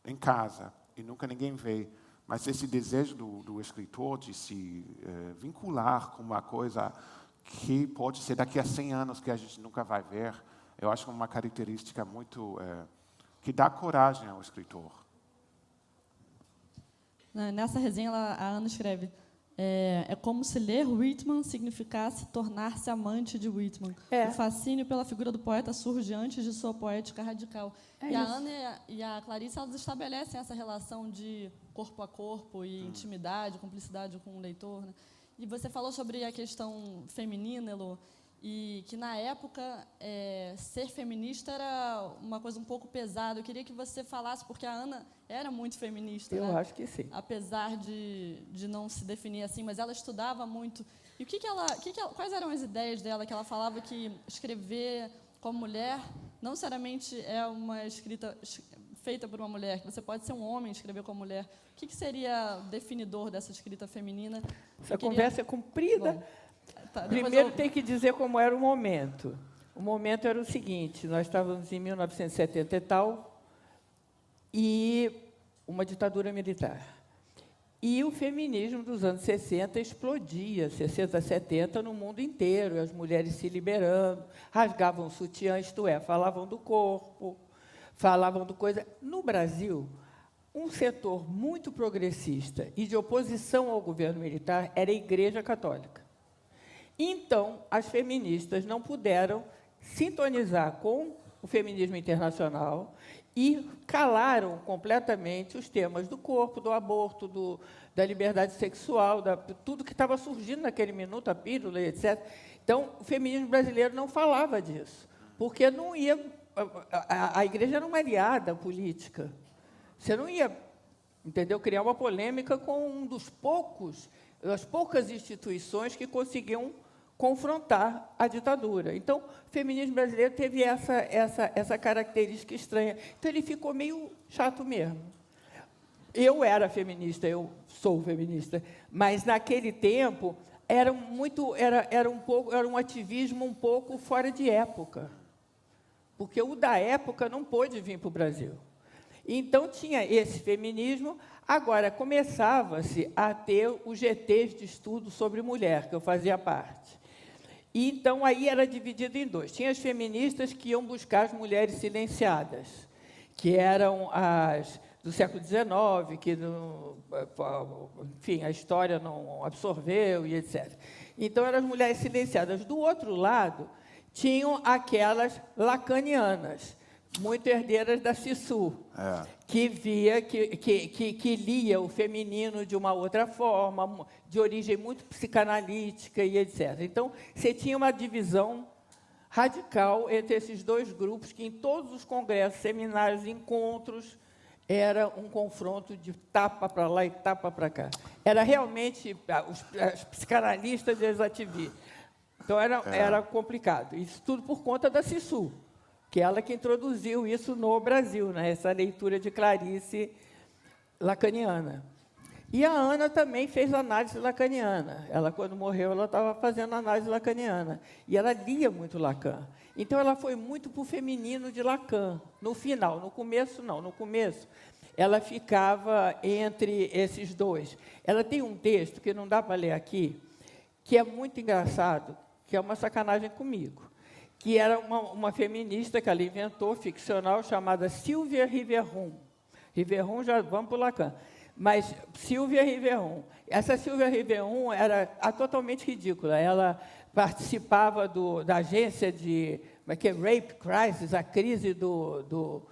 S2: em casa e nunca ninguém vê. Mas esse desejo do escritor de se vincular com uma coisa que pode ser daqui a 100 anos que a gente nunca vai ver, eu acho uma característica muito que dá coragem ao escritor.
S1: Nessa resenha, a Ana escreve, é como se ler Whitman significasse tornar-se amante de Whitman. O fascínio pela figura do poeta surge antes de sua poética radical. A Ana e a Clarice, elas estabelecem essa relação de corpo a corpo e intimidade, cumplicidade com o leitor, né? E você falou sobre a questão feminina, Elo, e que, na época, ser feminista era uma coisa um pouco pesada. Eu queria que você falasse, porque a Ana era muito feminista.
S3: Eu
S1: né?
S3: acho que sim.
S1: Apesar de não se definir assim, mas ela estudava muito. E quais eram as ideias dela? Que ela falava que escrever como mulher não necessariamente é uma escrita feita por uma mulher, que você pode ser um homem e escrever como mulher. O que seria definidor dessa escrita feminina?
S3: Essa conversa é comprida.
S1: Bom, tá,
S3: primeiro tem que dizer como era o momento. O momento era o seguinte, nós estávamos em 1970 e tal, e uma ditadura militar. E o feminismo dos anos 60 explodia, 60, 70, no mundo inteiro, e as mulheres se liberando, rasgavam o sutiã, isto é, falavam do corpo, falavam do coisa. No Brasil, um setor muito progressista e de oposição ao governo militar era a Igreja Católica. Então, as feministas não puderam sintonizar com o feminismo internacional e calaram completamente os temas do corpo, do aborto, da liberdade sexual, tudo que estava surgindo naquele minuto, a pílula, etc. Então, o feminismo brasileiro não falava disso, porque não ia... A igreja era uma aliada política. Você não ia, entendeu, criar uma polêmica com das poucas instituições que conseguiam confrontar a ditadura. Então, o feminismo brasileiro teve essa característica estranha. Então, ele ficou meio chato mesmo. Eu era feminista, eu sou feminista, mas, naquele tempo, era um ativismo um pouco fora de época. porque o da época não pôde vir para o Brasil. Então, tinha esse feminismo. Agora, começava-se a ter os GTs de estudo sobre mulher, que eu fazia parte. E, então, aí era dividido em dois. Tinha as feministas que iam buscar as mulheres silenciadas, que eram as do século XIX, que, enfim, a história não absorveu e etc. Então, eram as mulheres silenciadas. Do outro lado, tinham aquelas lacanianas, muito herdeiras da Cissou, que lia o feminino de uma outra forma, de origem muito psicanalítica e etc. Então, você tinha uma divisão radical entre esses dois grupos, que em todos os congressos, seminários, encontros, era um confronto de tapa para lá e tapa para cá. Era realmente os psicanalistas e os ativistas. Então, era complicado. Isso tudo por conta da Cissou, que ela que introduziu isso no Brasil, né? Essa leitura de Clarice lacaniana. E a Ana também fez análise lacaniana. Ela, quando morreu, ela estava fazendo análise lacaniana. E ela lia muito Lacan. Então, ela foi muito para o feminino de Lacan, no final. No começo, não. No começo, ela ficava entre esses dois. Ela tem um texto, que não dá para ler aqui, que é muito engraçado, que é uma sacanagem comigo, que era uma feminista que ela inventou, ficcional, chamada Sylvia Riveron. Riveron, já vamos para o Lacan. Mas Sylvia Riveron. Essa Sylvia Riveron era totalmente ridícula. Ela participava da agência de Rape Crisis, a crise do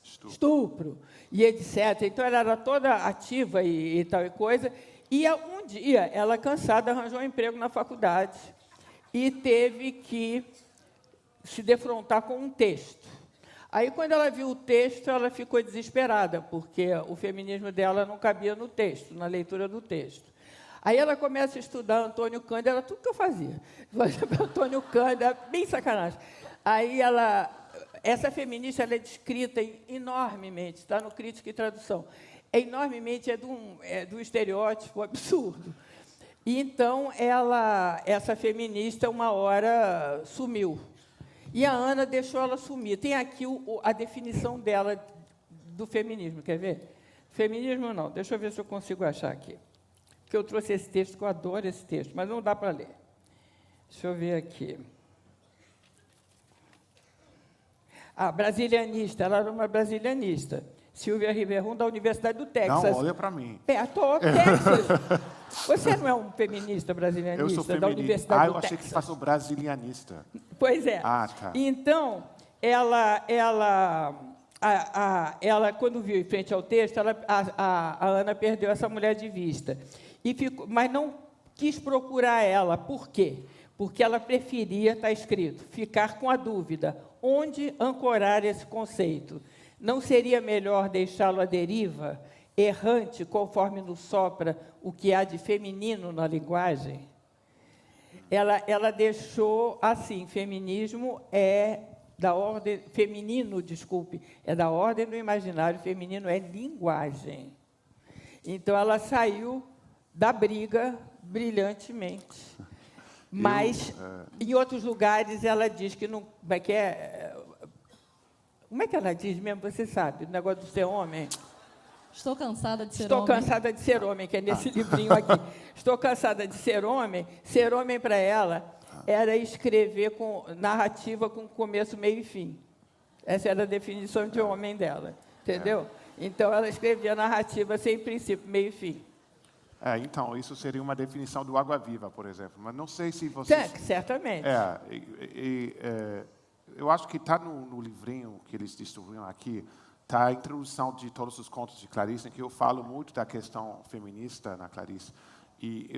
S3: estupro, e etc. Então, ela era toda ativa e tal e coisa. E, um dia, ela, cansada, arranjou um emprego na faculdade e teve que se defrontar com um texto. Aí, quando ela viu o texto, ela ficou desesperada, porque o feminismo dela não cabia no texto, na leitura do texto. Aí ela começa a estudar Antônio Cândido, era tudo que eu fazia. Antônio Cândido, bem sacanagem. Aí essa feminista, ela é descrita enormemente, está no Crítica e Tradução. Enormemente do estereótipo absurdo. E, então, essa feminista, uma hora, sumiu. E a Ana deixou ela sumir. Tem aqui a definição dela do feminismo. Quer ver? Feminismo, não. Deixa eu ver se eu consigo achar aqui. Porque eu trouxe esse texto, que eu adoro esse texto, mas não dá para ler. Deixa eu ver aqui. Brasilianista. Ela era uma brasilianista. Sylvia Riveron, da Universidade do Texas.
S2: Não, olha para mim.
S3: Texas. Você não é um feminista brasilianista?
S2: Eu sou feminista.
S3: Da Universidade do
S2: eu achei
S3: Texas.
S2: que fosse um brasilianista.
S3: Pois é.
S2: Ah, tá.
S3: Então, ela, quando viu em frente ao texto, a Ana perdeu essa mulher de vista. Mas não quis procurar ela. Por quê? Porque ela preferia, está escrito, ficar com a dúvida, onde ancorar esse conceito. Não seria melhor deixá-lo à deriva, errante, conforme nos sopra o que há de feminino na linguagem? Ela deixou assim, feminismo é da ordem, feminino, desculpe, é da ordem do imaginário, feminino é linguagem. Então, ela saiu da briga brilhantemente. Mas, em outros lugares, ela diz que não... Como é que ela diz mesmo? Você sabe, o negócio de ser homem?
S1: Estou cansada de ser
S3: Estou
S1: homem.
S3: cansada de ser homem, que é nesse livrinho aqui. Estou cansada de ser homem. Ser homem, para ela, era escrever com narrativa com começo, meio e fim. Essa era a definição de homem dela, entendeu? Então, ela escrevia narrativa sem princípio, meio e fim.
S2: Então, isso seria uma definição do Água Viva, por exemplo. Mas não sei se vocês...
S3: Certamente.
S2: Eu acho que está no livrinho que eles distribuíram aqui, está a introdução de todos os contos de Clarice, em que eu falo muito da questão feminista na Clarice. E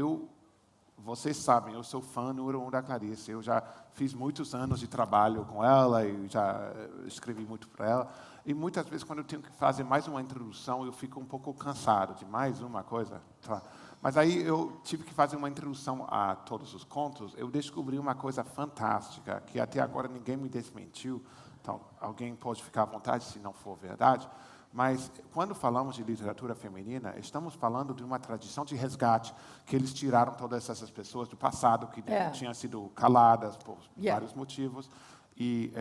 S2: vocês sabem, eu sou fã número 1 da Clarice. Eu já fiz muitos anos de trabalho com ela e já escrevi muito para ela. E muitas vezes, quando eu tenho que fazer mais uma introdução, eu fico um pouco cansado de mais uma coisa. Tá? Mas aí eu tive que fazer uma introdução a todos os contos. Eu descobri uma coisa fantástica, que até agora ninguém me desmentiu. Então, alguém pode ficar à vontade se não for verdade. Mas, quando falamos de literatura feminina, estamos falando de uma tradição de resgate, que eles tiraram todas essas pessoas do passado, que tinham sido caladas por vários motivos. E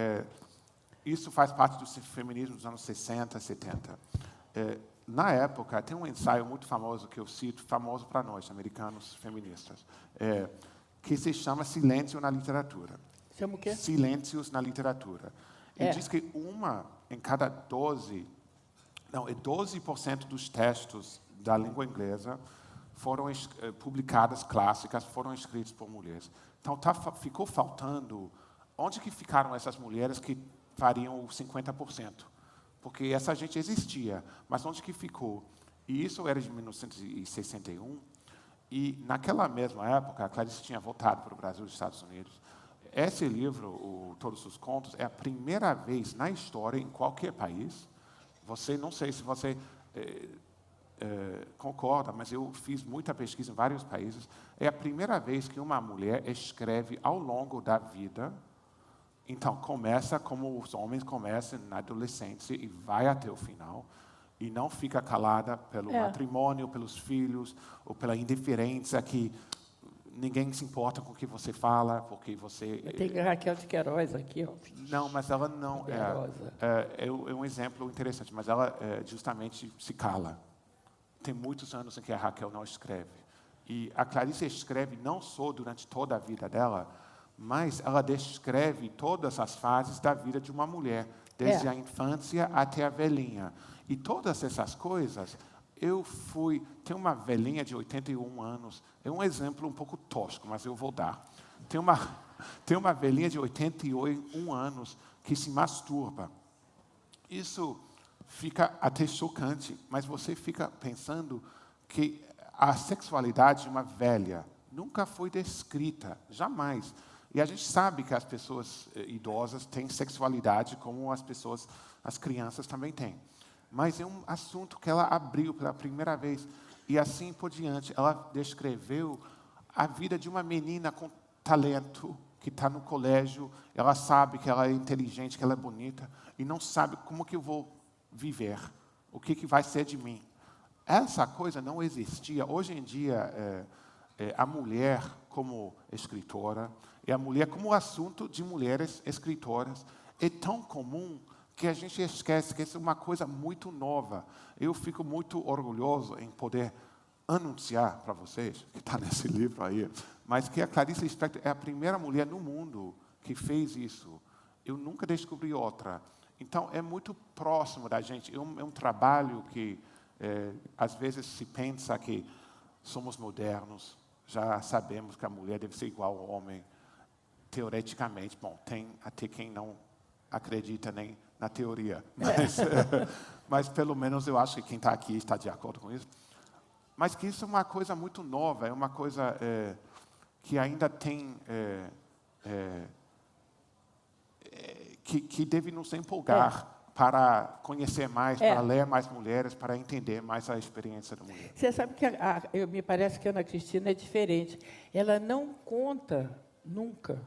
S2: isso faz parte do feminismo dos anos 60, 70. Na época, tem um ensaio muito famoso que eu cito, famoso para nós, americanos feministas, que se chama Silêncio na Literatura.
S3: Chama o quê?
S2: Silêncios na Literatura. E diz que 1 em cada 12% dos textos da língua inglesa foram publicadas, clássicas, foram escritos por mulheres. Então, ficou faltando... Onde que ficaram essas mulheres que fariam os 50%? Porque essa gente existia, mas onde que ficou? E isso era de 1961, e naquela mesma época, a Clarice tinha voltado para o Brasil e os Estados Unidos. Esse livro, Todos os Contos, é a primeira vez na história, em qualquer país, não sei se você concorda, mas eu fiz muita pesquisa em vários países, é a primeira vez que uma mulher escreve ao longo da vida. Então, começa como os homens começam na adolescência e vai até o final. E não fica calada pelo matrimônio, pelos filhos, ou pela indiferença que ninguém se importa com o que você fala, porque você...
S3: Tem Raquel de Queiroz aqui, ó.
S2: Não, mas ela não... É um exemplo interessante, mas ela justamente se cala. Tem muitos anos em que a Raquel não escreve. E a Clarice escreve não só durante toda a vida dela, mas ela descreve todas as fases da vida de uma mulher, desde a infância até a velhinha. E todas essas coisas, tem uma velhinha de 81 anos, é um exemplo um pouco tosco, mas eu vou dar. Tem uma velhinha de 81 anos que se masturba. Isso fica até chocante, mas você fica pensando que a sexualidade de uma velha nunca foi descrita, jamais. E a gente sabe que as pessoas idosas têm sexualidade como as crianças também têm. Mas é um assunto que ela abriu pela primeira vez. E assim por diante, ela descreveu a vida de uma menina com talento, que está no colégio, ela sabe que ela é inteligente, que ela é bonita, e não sabe como que eu vou viver, o que vai ser de mim. Essa coisa não existia. Hoje em dia, a mulher como escritora, e a mulher como assunto de mulheres escritoras, é tão comum que a gente esquece que isso é uma coisa muito nova. Eu fico muito orgulhoso em poder anunciar para vocês, que está nesse livro aí, mas que a Clarice Lispector é a primeira mulher no mundo que fez isso. Eu nunca descobri outra. Então, é muito próximo da gente. É um trabalho que, às vezes, se pensa que somos modernos, já sabemos que a mulher deve ser igual ao homem, teoreticamente. Bom, tem até quem não acredita nem na teoria, mas pelo menos eu acho que quem está aqui está de acordo com isso. Mas que isso é uma coisa muito nova, é uma coisa que ainda tem... que deve nos empolgar para conhecer mais, para ler mais mulheres, para entender mais a experiência da mulher.
S3: Você sabe que me parece que a Ana Cristina é diferente. Ela não conta nunca.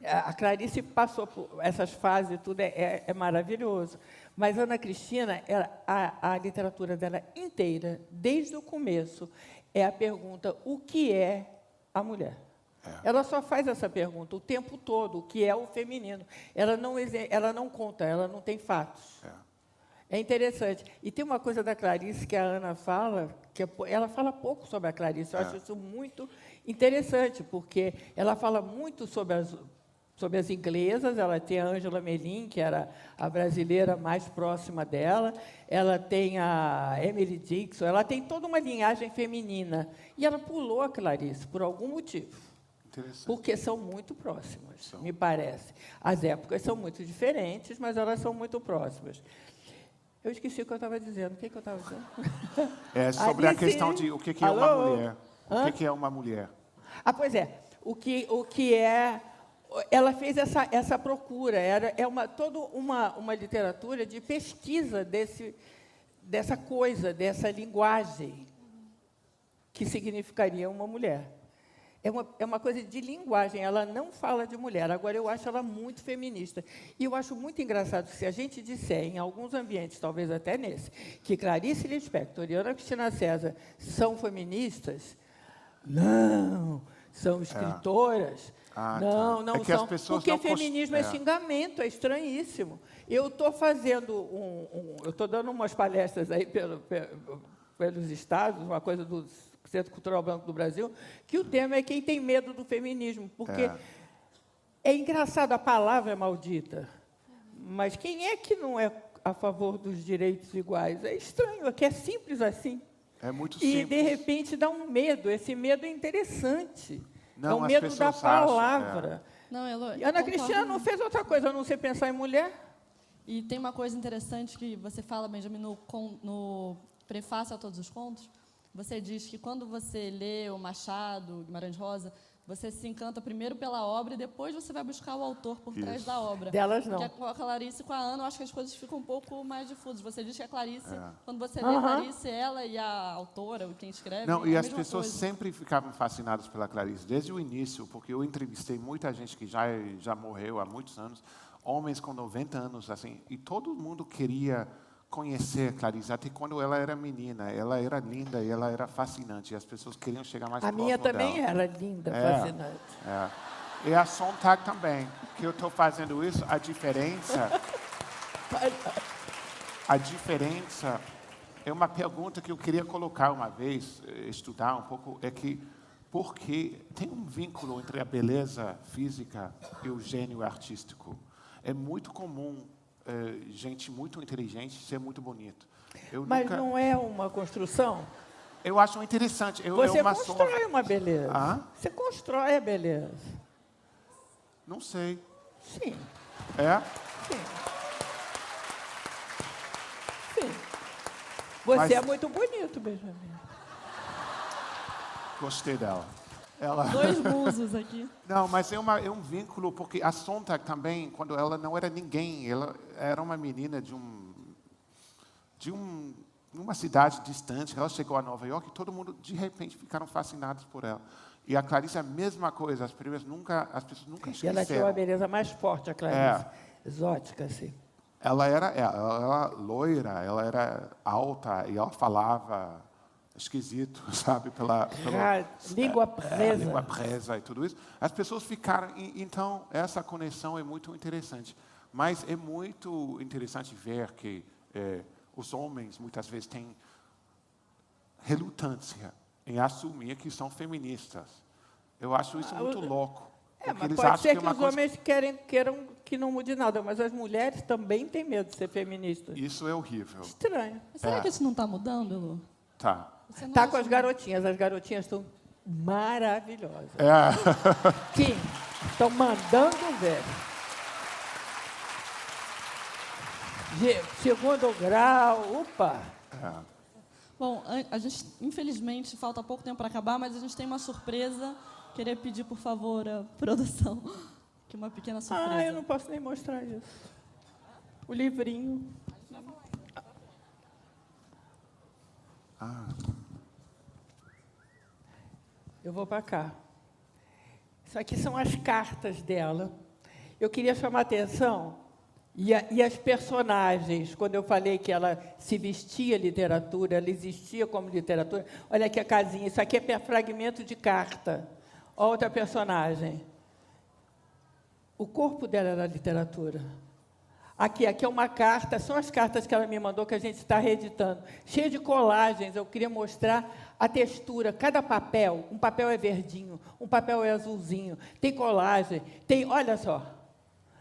S3: A Clarice passou por essas fases e tudo, é maravilhoso. Mas a Ana Cristina, a literatura dela inteira, desde o começo, é a pergunta: o que é a mulher? Ela só faz essa pergunta o tempo todo, o que é o feminino. Ela não conta, ela não tem fatos. É interessante. E tem uma coisa da Clarice que a Ana fala, que ela fala pouco sobre a Clarice. Eu acho isso muito interessante, porque ela fala muito sobre as inglesas. Ela tem a Angela Melin, que era a brasileira mais próxima dela. Ela tem a Emily Dickinson. Ela tem toda uma linhagem feminina. E ela pulou a Clarice por algum motivo. Porque são muito próximas, me parece. As épocas são muito diferentes, mas elas são muito próximas. Eu esqueci o que eu estava dizendo. O que eu estava dizendo?
S2: É sobre a questão de o que é uma mulher. O que é uma mulher?
S3: Pois é. O que é... Ela fez essa procura. É toda uma literatura de pesquisa dessa coisa, dessa linguagem que significaria uma mulher. É uma coisa de linguagem, ela não fala de mulher. Agora, eu acho ela muito feminista. E eu acho muito engraçado que, se a gente disser, em alguns ambientes, talvez até nesse, que Clarice Lispector e Ana Cristina César são feministas, não, são escritoras. Não, não
S2: É que as
S3: são.
S2: pessoas
S3: Porque
S2: não
S3: feminismo é xingamento, é estranhíssimo. Eu estou fazendo eu estou dando umas palestras aí pelos estados, uma coisa do Centro Cultural Branco do Brasil, que o tema é quem tem medo do feminismo, porque é engraçado, a palavra é maldita, mas quem é que não é a favor dos direitos iguais? É estranho, é que é simples assim.
S2: É muito
S3: E,
S2: simples.
S3: de repente, dá um medo. Esse medo é interessante.
S2: Não,
S3: é o
S2: as
S3: medo da
S2: pessoas acham,
S3: palavra.
S1: Não, Elo,
S3: E Ana
S1: eu concordo
S3: Cristina não
S1: muito.
S3: fez outra coisa, a não ser pensar em mulher.
S1: E tem uma coisa interessante que você fala, Benjamin, no prefácio a todos os contos. Você diz que quando você lê o Machado, Guimarães Rosa, você se encanta primeiro pela obra e depois você vai buscar o autor por trás da obra.
S3: Delas não.
S1: Porque com a Clarice e com a Ana, eu acho que as coisas ficam um pouco mais difusas. Você diz que a Clarice, quando você lê a Clarice, ela e a autora, ou quem escreve,
S2: Não,
S1: é
S2: e
S1: a
S2: as
S1: mesma
S2: pessoas
S1: coisa.
S2: sempre ficavam fascinadas pela Clarice, desde o início, porque eu entrevistei muita gente que já morreu há muitos anos, homens com 90 anos, assim, e todo mundo queria conhecer Clarice, até quando ela era menina. Ela era linda e ela era fascinante, e as pessoas queriam chegar mais
S3: A
S2: próximo
S3: minha também
S2: dela.
S3: era linda, fascinante.
S2: E a Sontag também, que eu estou fazendo isso, a diferença é uma pergunta que eu queria colocar uma vez, estudar um pouco, é que porque tem um vínculo entre a beleza física e o gênio artístico. É muito comum gente muito inteligente ser muito bonito.
S3: Mas não é uma construção?
S2: Eu acho interessante.
S3: Você constrói uma beleza.
S2: Ah?
S3: Você constrói a beleza.
S2: Não sei.
S3: Sim.
S2: É?
S3: Sim. Sim. Você é muito bonito, Benjamin.
S2: Gostei dela.
S1: Dois musos aqui.
S2: Não, mas é um vínculo, porque a Sontag também, quando ela não era ninguém, ela era uma menina de uma cidade distante, ela chegou a Nova York e todo mundo, de repente, ficaram fascinados por ela. E a Clarice é a mesma coisa, as pessoas nunca
S3: E ela tinha uma
S2: esqueceram.
S3: beleza mais forte, a Clarice. Exótica, assim.
S2: Ela era loira, ela era alta e ela falava esquisito, sabe?
S3: Língua presa.
S2: Língua presa e tudo isso. As pessoas ficaram... Então, essa conexão é muito interessante. Mas é muito interessante ver que os homens, muitas vezes, têm relutância em assumir que são feministas. Eu acho isso muito louco.
S3: Mas pode ser que os homens queiram que não mude nada, mas as mulheres também têm medo de ser feministas.
S2: Isso é horrível.
S3: Estranho.
S1: Mas será que isso não está mudando, Lu?
S2: Tá.
S3: Está com as garotinhas. As garotinhas estão maravilhosas. Sim, estão mandando ver. Segundo grau, opa.
S1: Bom, a gente, infelizmente, falta pouco tempo para acabar, mas a gente tem uma surpresa. Queria pedir, por favor, a produção, que uma pequena surpresa.
S3: Eu não posso nem mostrar isso. O livrinho. Eu vou para cá. Isso aqui são as cartas dela. Eu queria chamar a atenção, e as personagens, quando eu falei que ela se vestia literatura, ela existia como literatura. Olha aqui a casinha, isso aqui é fragmento de carta. Outra personagem. O corpo dela era literatura. Aqui é uma carta, são as cartas que ela me mandou, que a gente está reeditando. Cheia de colagens, eu queria mostrar a textura. Cada papel, um papel é verdinho, um papel é azulzinho. Tem colagem, olha só,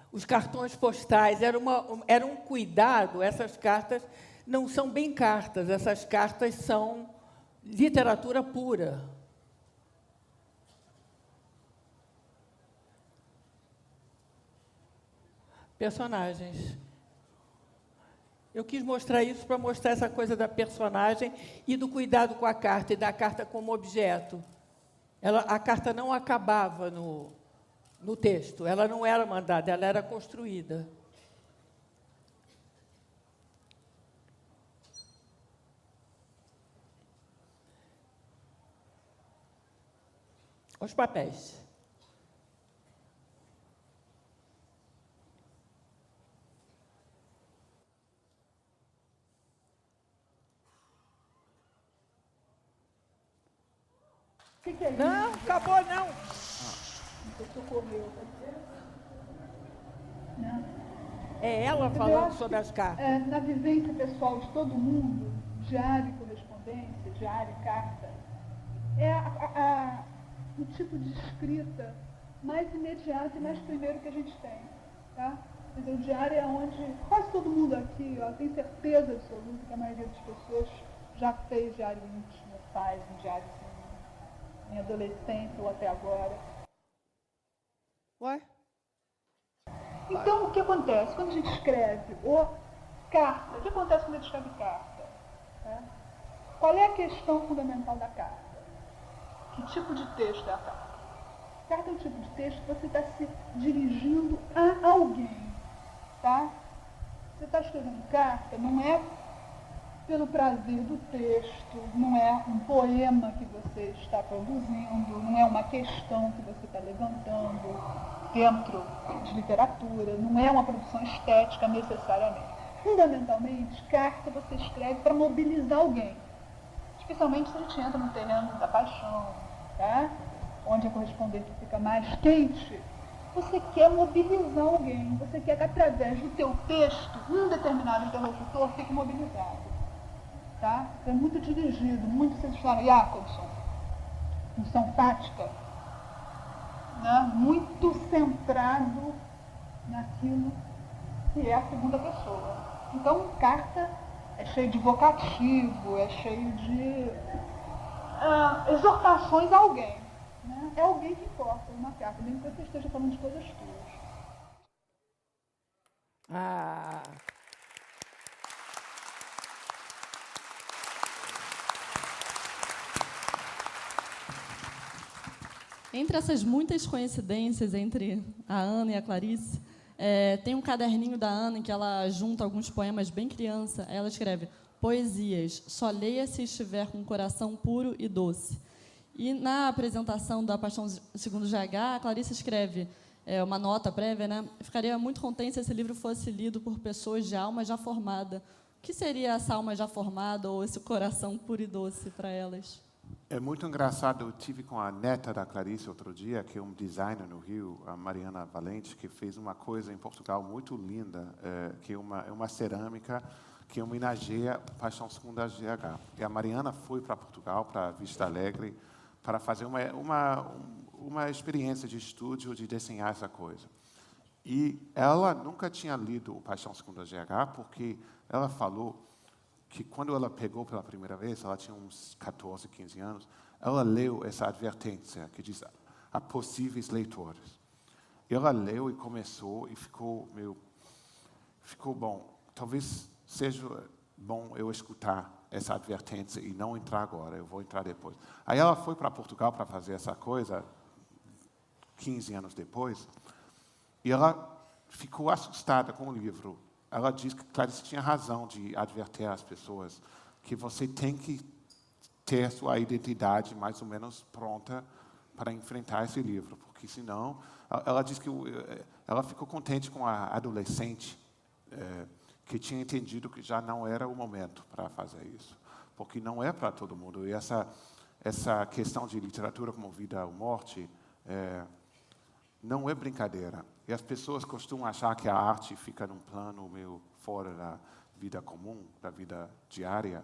S3: os cartões postais. Era um cuidado, essas cartas não são bem cartas, essas cartas são literatura pura. Personagens. Eu quis mostrar isso para mostrar essa coisa da personagem e do cuidado com a carta, e da carta como objeto. A carta não acabava no texto, ela não era mandada, ela era construída. Os papéis. Não, acabou não. Eu estou comendo.
S4: escreveu, pode ser? Né?
S3: É ela falando sobre as cartas.
S4: Na vivência pessoal de todo mundo, diário e correspondência, diário e carta, é o tipo de escrita mais imediato e mais primeiro que a gente tem. Tá? Quer dizer, o diário é onde quase todo mundo aqui, ó, tem certeza absoluta que a maioria das pessoas já fez diário íntimo, faz um diário assim, em adolescência ou até agora.
S3: Ué?
S4: Então, o que acontece? Quando a gente escreve carta, o que acontece quando a gente escreve carta? Né? Qual é a questão fundamental da carta? Que tipo de texto é a carta? Carta é um tipo de texto que você está se dirigindo a alguém. Tá? Você está escrevendo carta, não é pelo prazer do texto, não é um poema que você está produzindo, não é uma questão que você está levantando dentro de literatura, não é uma produção estética necessariamente. Fundamentalmente, carta você escreve para mobilizar alguém, especialmente se a gente entra no terreno da paixão, tá? Onde a correspondência fica mais quente. Você quer mobilizar alguém, você quer que através do teu texto, um determinado interlocutor fique mobilizado. Tá? É muito dirigido, muito, vocês falaram, Jacobson, função tática, né? Muito centrado naquilo que é a segunda pessoa. Então, carta é cheio de vocativo, é cheio de exortações a alguém. Né? É alguém que importa uma carta, mesmo que você esteja falando de coisas tuas.
S3: Ah...
S1: Entre essas muitas coincidências entre a Ana e a Clarice, tem um caderninho da Ana em que ela junta alguns poemas bem criança. Ela escreve: poesias, só leia se estiver com um coração puro e doce. E na apresentação da Paixão segundo GH, a Clarice escreve uma nota prévia, né? Ficaria muito contente se esse livro fosse lido por pessoas de alma já formada. O que seria essa alma já formada ou esse coração puro e doce para elas?
S2: É muito engraçado, eu tive com a neta da Clarice outro dia, que é um designer no Rio, a Mariana Valente, que fez uma coisa em Portugal muito linda, que é uma cerâmica que homenageia Paixão Segunda GH. E a Mariana foi para Portugal, para Vista Alegre, para fazer uma experiência de estúdio, de desenhar essa coisa. E ela nunca tinha lido o Paixão Segunda GH, porque ela falou que quando ela pegou pela primeira vez, ela tinha uns 14, 15 anos, ela leu essa advertência que diz a possíveis leitores. E ela leu e começou e ficou bom. Talvez seja bom eu escutar essa advertência e não entrar agora, eu vou entrar depois. Aí ela foi para Portugal para fazer essa coisa, 15 anos depois, e ela ficou assustada com o livro. Ela diz que Clarice tinha razão de advertir as pessoas que você tem que ter sua identidade mais ou menos pronta para enfrentar esse livro, porque senão... Ela diz que ela ficou contente com a adolescente que tinha entendido que já não era o momento para fazer isso, porque não é para todo mundo. E essa questão de literatura como vida ou morte não é brincadeira. E as pessoas costumam achar que a arte fica num plano meio fora da vida comum, da vida diária,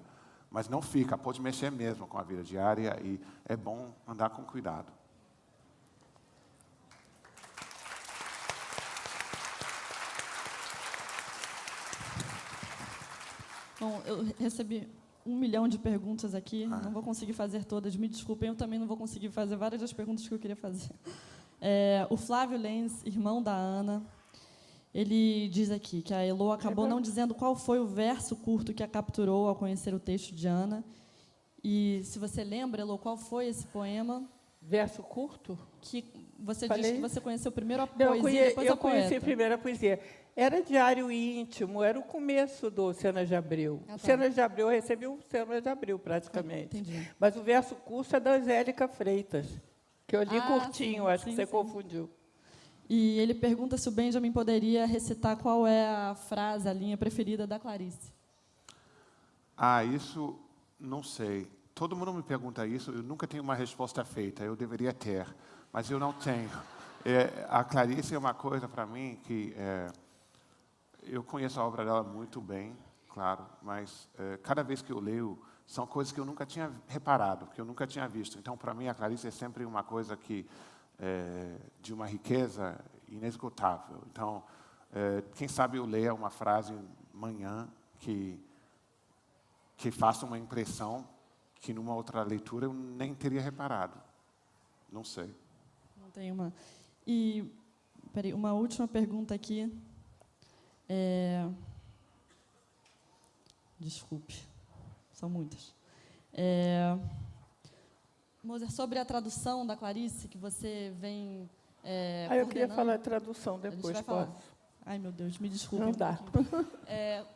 S2: mas não fica, pode mexer mesmo com a vida diária e é bom andar com cuidado.
S1: Bom, eu recebi 1 milhão de perguntas aqui, não vou conseguir fazer todas, me desculpem, eu também não vou conseguir fazer várias das perguntas que eu queria fazer. O Flávio Lenz, irmão da Ana, ele diz aqui que a Elô acabou não dizendo qual foi o verso curto que a capturou ao conhecer o texto de Ana. E, se você lembra, Elô, qual foi esse poema?
S3: Verso curto?
S1: Que você disse que você conheceu primeiro a
S3: Não,
S1: poesia, depois a poeta.
S3: Eu conheci primeiro a poesia. Era diário íntimo, era o começo do Cenas de Abreu. O Cenas de Abreu, eu recebi o Cenas de Abreu, praticamente.
S1: Entendi.
S3: Mas o verso curto é da Angélica Freitas, que eu li curtinho, acho que você confundiu.
S1: E ele pergunta se o Benjamin poderia recitar qual é a frase, a linha preferida da Clarice.
S2: Isso não sei. Todo mundo me pergunta isso, eu nunca tenho uma resposta feita, eu deveria ter, mas eu não tenho. A Clarice é uma coisa para mim que eu conheço a obra dela muito bem, claro, mas cada vez que eu leio são coisas que eu nunca tinha reparado, que eu nunca tinha visto. Então, para mim, a Clarice é sempre uma coisa que de uma riqueza inesgotável. Então, quem sabe eu leia uma frase amanhã que faça uma impressão que numa outra leitura eu nem teria reparado. Não sei.
S1: Não tem uma. E, peraí, uma última pergunta aqui. Desculpe, são muitas. Moser, sobre a tradução da Clarice, que você vem
S3: eu queria falar de tradução depois, posso?
S1: Ai, meu Deus, me desculpe.
S3: Não dá.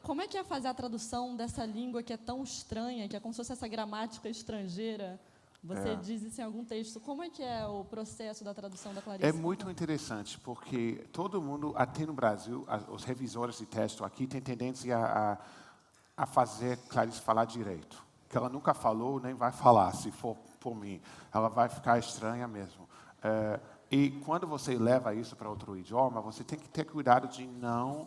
S1: Como é que é fazer a tradução dessa língua que é tão estranha, que é como se fosse essa gramática estrangeira? Você diz isso em algum texto. Como é que é o processo da tradução da Clarice?
S2: É muito interessante, porque todo mundo, até no Brasil, os revisores de texto aqui têm tendência a fazer Clarice falar direito. Que ela nunca falou, nem vai falar, se for por mim. Ela vai ficar estranha mesmo. E quando você leva isso para outro idioma, você tem que ter cuidado de não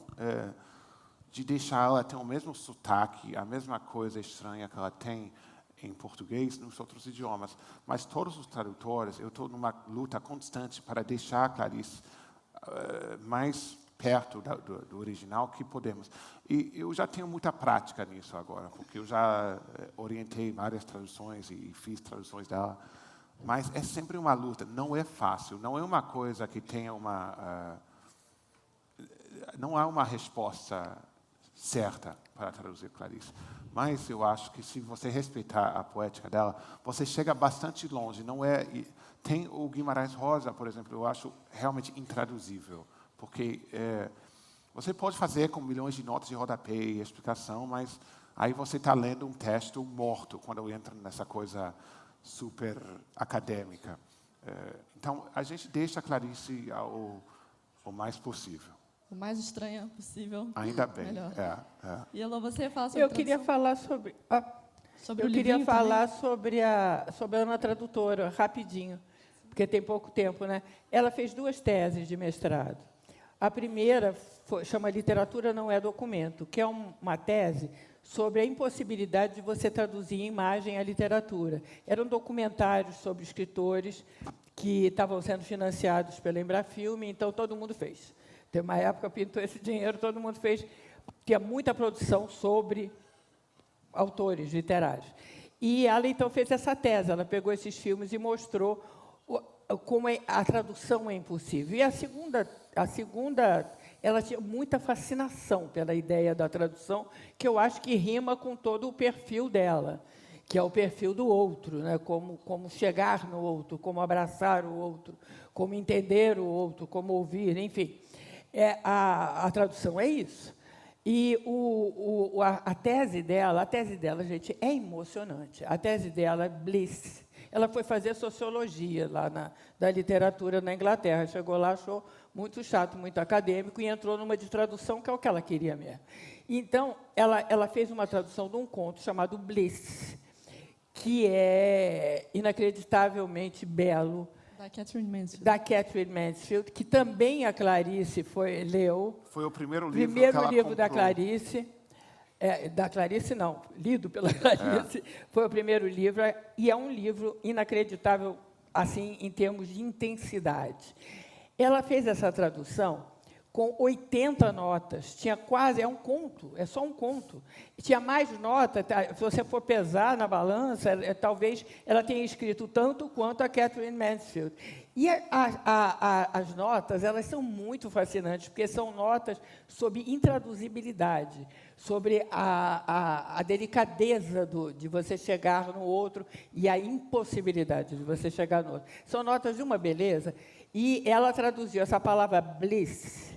S2: de deixar ela ter o mesmo sotaque, a mesma coisa estranha que ela tem em português nos outros idiomas. Mas todos os tradutores, eu estou numa luta constante para deixar a Clarice mais perto do original que podemos. E eu já tenho muita prática nisso agora, porque eu já orientei várias traduções e fiz traduções dela. Mas é sempre uma luta, não é fácil, não é uma coisa que tenha não há uma resposta certa para traduzir Clarice. Mas eu acho que se você respeitar a poética dela, você chega bastante longe. Tem o Guimarães Rosa, por exemplo, eu acho realmente intraduzível, porque você pode fazer com milhões de notas de rodapé e explicação, mas aí você está lendo um texto morto quando entra nessa coisa super acadêmica. Então, a gente deixa a Clarice o mais possível.
S1: O mais estranha possível.
S2: Ainda bem.
S1: Melhor.
S2: E
S1: Elô, você fala sobre
S3: Eu queria falar sobre...
S1: sobre
S3: eu queria falar sobre a Ana Tradutora, rapidinho, porque tem pouco tempo, né? Ela fez 2 teses de mestrado. A primeira chama Literatura Não é Documento, que é uma tese sobre a impossibilidade de você traduzir imagem à literatura. Eram documentários sobre escritores que estavam sendo financiados pela Embrafilme, então todo mundo fez. Tem uma época pintou esse dinheiro, todo mundo fez. Tinha muita produção sobre autores literários. E ela, então, fez essa tese. Ela pegou esses filmes e mostrou como a tradução é impossível. E a segunda, ela tinha muita fascinação pela ideia da tradução, que eu acho que rima com todo o perfil dela, que é o perfil do outro, né? Como chegar no outro, como abraçar o outro, como entender o outro, como ouvir, enfim. A tradução é isso. E a tese dela, gente, é emocionante. A tese dela, Bliss, ela foi fazer sociologia lá da literatura na Inglaterra. Chegou lá, achou muito chato, muito acadêmico, e entrou numa de tradução, que é o que ela queria mesmo. Então, ela fez uma tradução de um conto chamado Bliss, que é inacreditavelmente belo, da Catherine Mansfield, que também a Clarice leu.
S2: Foi o primeiro livro que ela
S3: livro
S2: comprou.
S3: da Clarice. Da Clarice, não, lido pela Clarice. Foi o primeiro livro, e é um livro inacreditável, assim, em termos de intensidade. Ela fez essa tradução com 80 notas. Tinha quase, é um conto, é só um conto. Tinha mais notas, se você for pesar na balança, talvez ela tenha escrito tanto quanto a Catherine Mansfield. E as notas, elas são muito fascinantes, porque são notas sobre intraduzibilidade, sobre a delicadeza de você chegar no outro e a impossibilidade de você chegar no outro. São notas de uma beleza. E ela traduziu essa palavra bliss,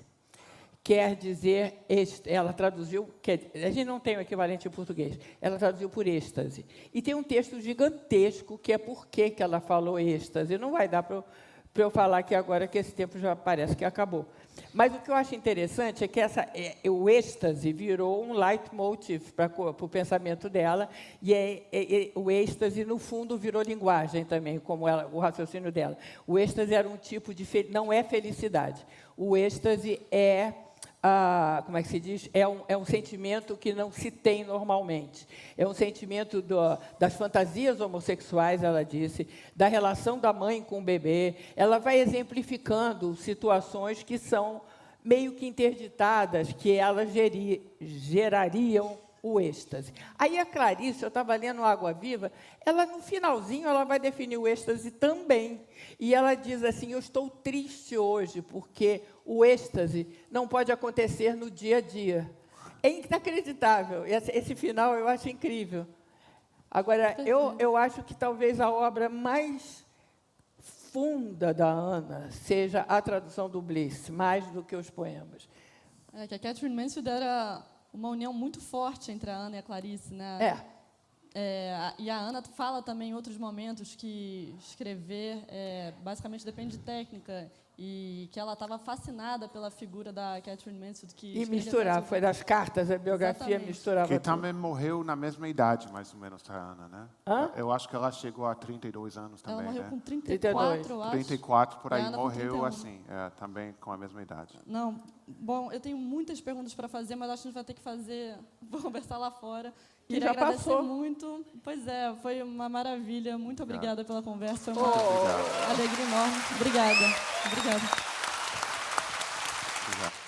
S3: quer dizer, ela traduziu, a gente não tem o equivalente em português, ela traduziu por êxtase. E tem um texto gigantesco, que é por que ela falou êxtase. Não vai dar para eu falar aqui agora que esse tempo já parece que acabou. Mas o que eu acho interessante é que o êxtase virou um leitmotiv para o pensamento dela, e o êxtase, no fundo, virou linguagem também, como o raciocínio dela. O êxtase era um tipo de... não é felicidade. O êxtase é... como é que se diz? É um sentimento que não se tem normalmente. É um sentimento das fantasias homossexuais, ela disse, da relação da mãe com o bebê. Ela vai exemplificando situações que são meio que interditadas, que elas gerariam o êxtase. Aí a Clarice, eu estava lendo Água Viva, ela no finalzinho ela vai definir o êxtase também. E ela diz assim, eu estou triste hoje, porque o êxtase não pode acontecer no dia a dia. É inacreditável. Esse final eu acho incrível. Agora, eu acho que talvez a obra mais funda da Ana seja a tradução do Bliss, mais do que os poemas.
S1: É que a Catherine Mansfield era uma união muito forte entre a Ana e a Clarice, né? E a Ana fala também em outros momentos que escrever basicamente depende de técnica, e que ela estava fascinada pela figura da Catherine Mansfield.
S3: E misturar, foi das cartas, a biografia
S1: Exatamente.
S3: misturava
S2: Que
S3: tudo.
S2: também morreu na mesma idade, mais ou menos, a Ana, né?
S3: Hã?
S2: Eu acho que ela chegou a 32 anos também,
S1: Ela morreu
S2: né?
S1: com 34, eu acho.
S2: 34, por
S1: E a
S2: aí,
S1: Ana com
S2: morreu
S1: 31.
S2: assim, também com a mesma idade.
S1: Não, bom, eu tenho muitas perguntas para fazer, mas acho que a gente vai ter que fazer, vou conversar lá fora.
S3: E
S1: Queria
S3: já
S1: agradecer
S3: passou.
S1: muito. Pois é, foi uma maravilha. Muito obrigada pela conversa. Foi
S2: Obrigado.
S1: uma alegria enorme. Obrigada. Obrigada.
S2: Obrigado.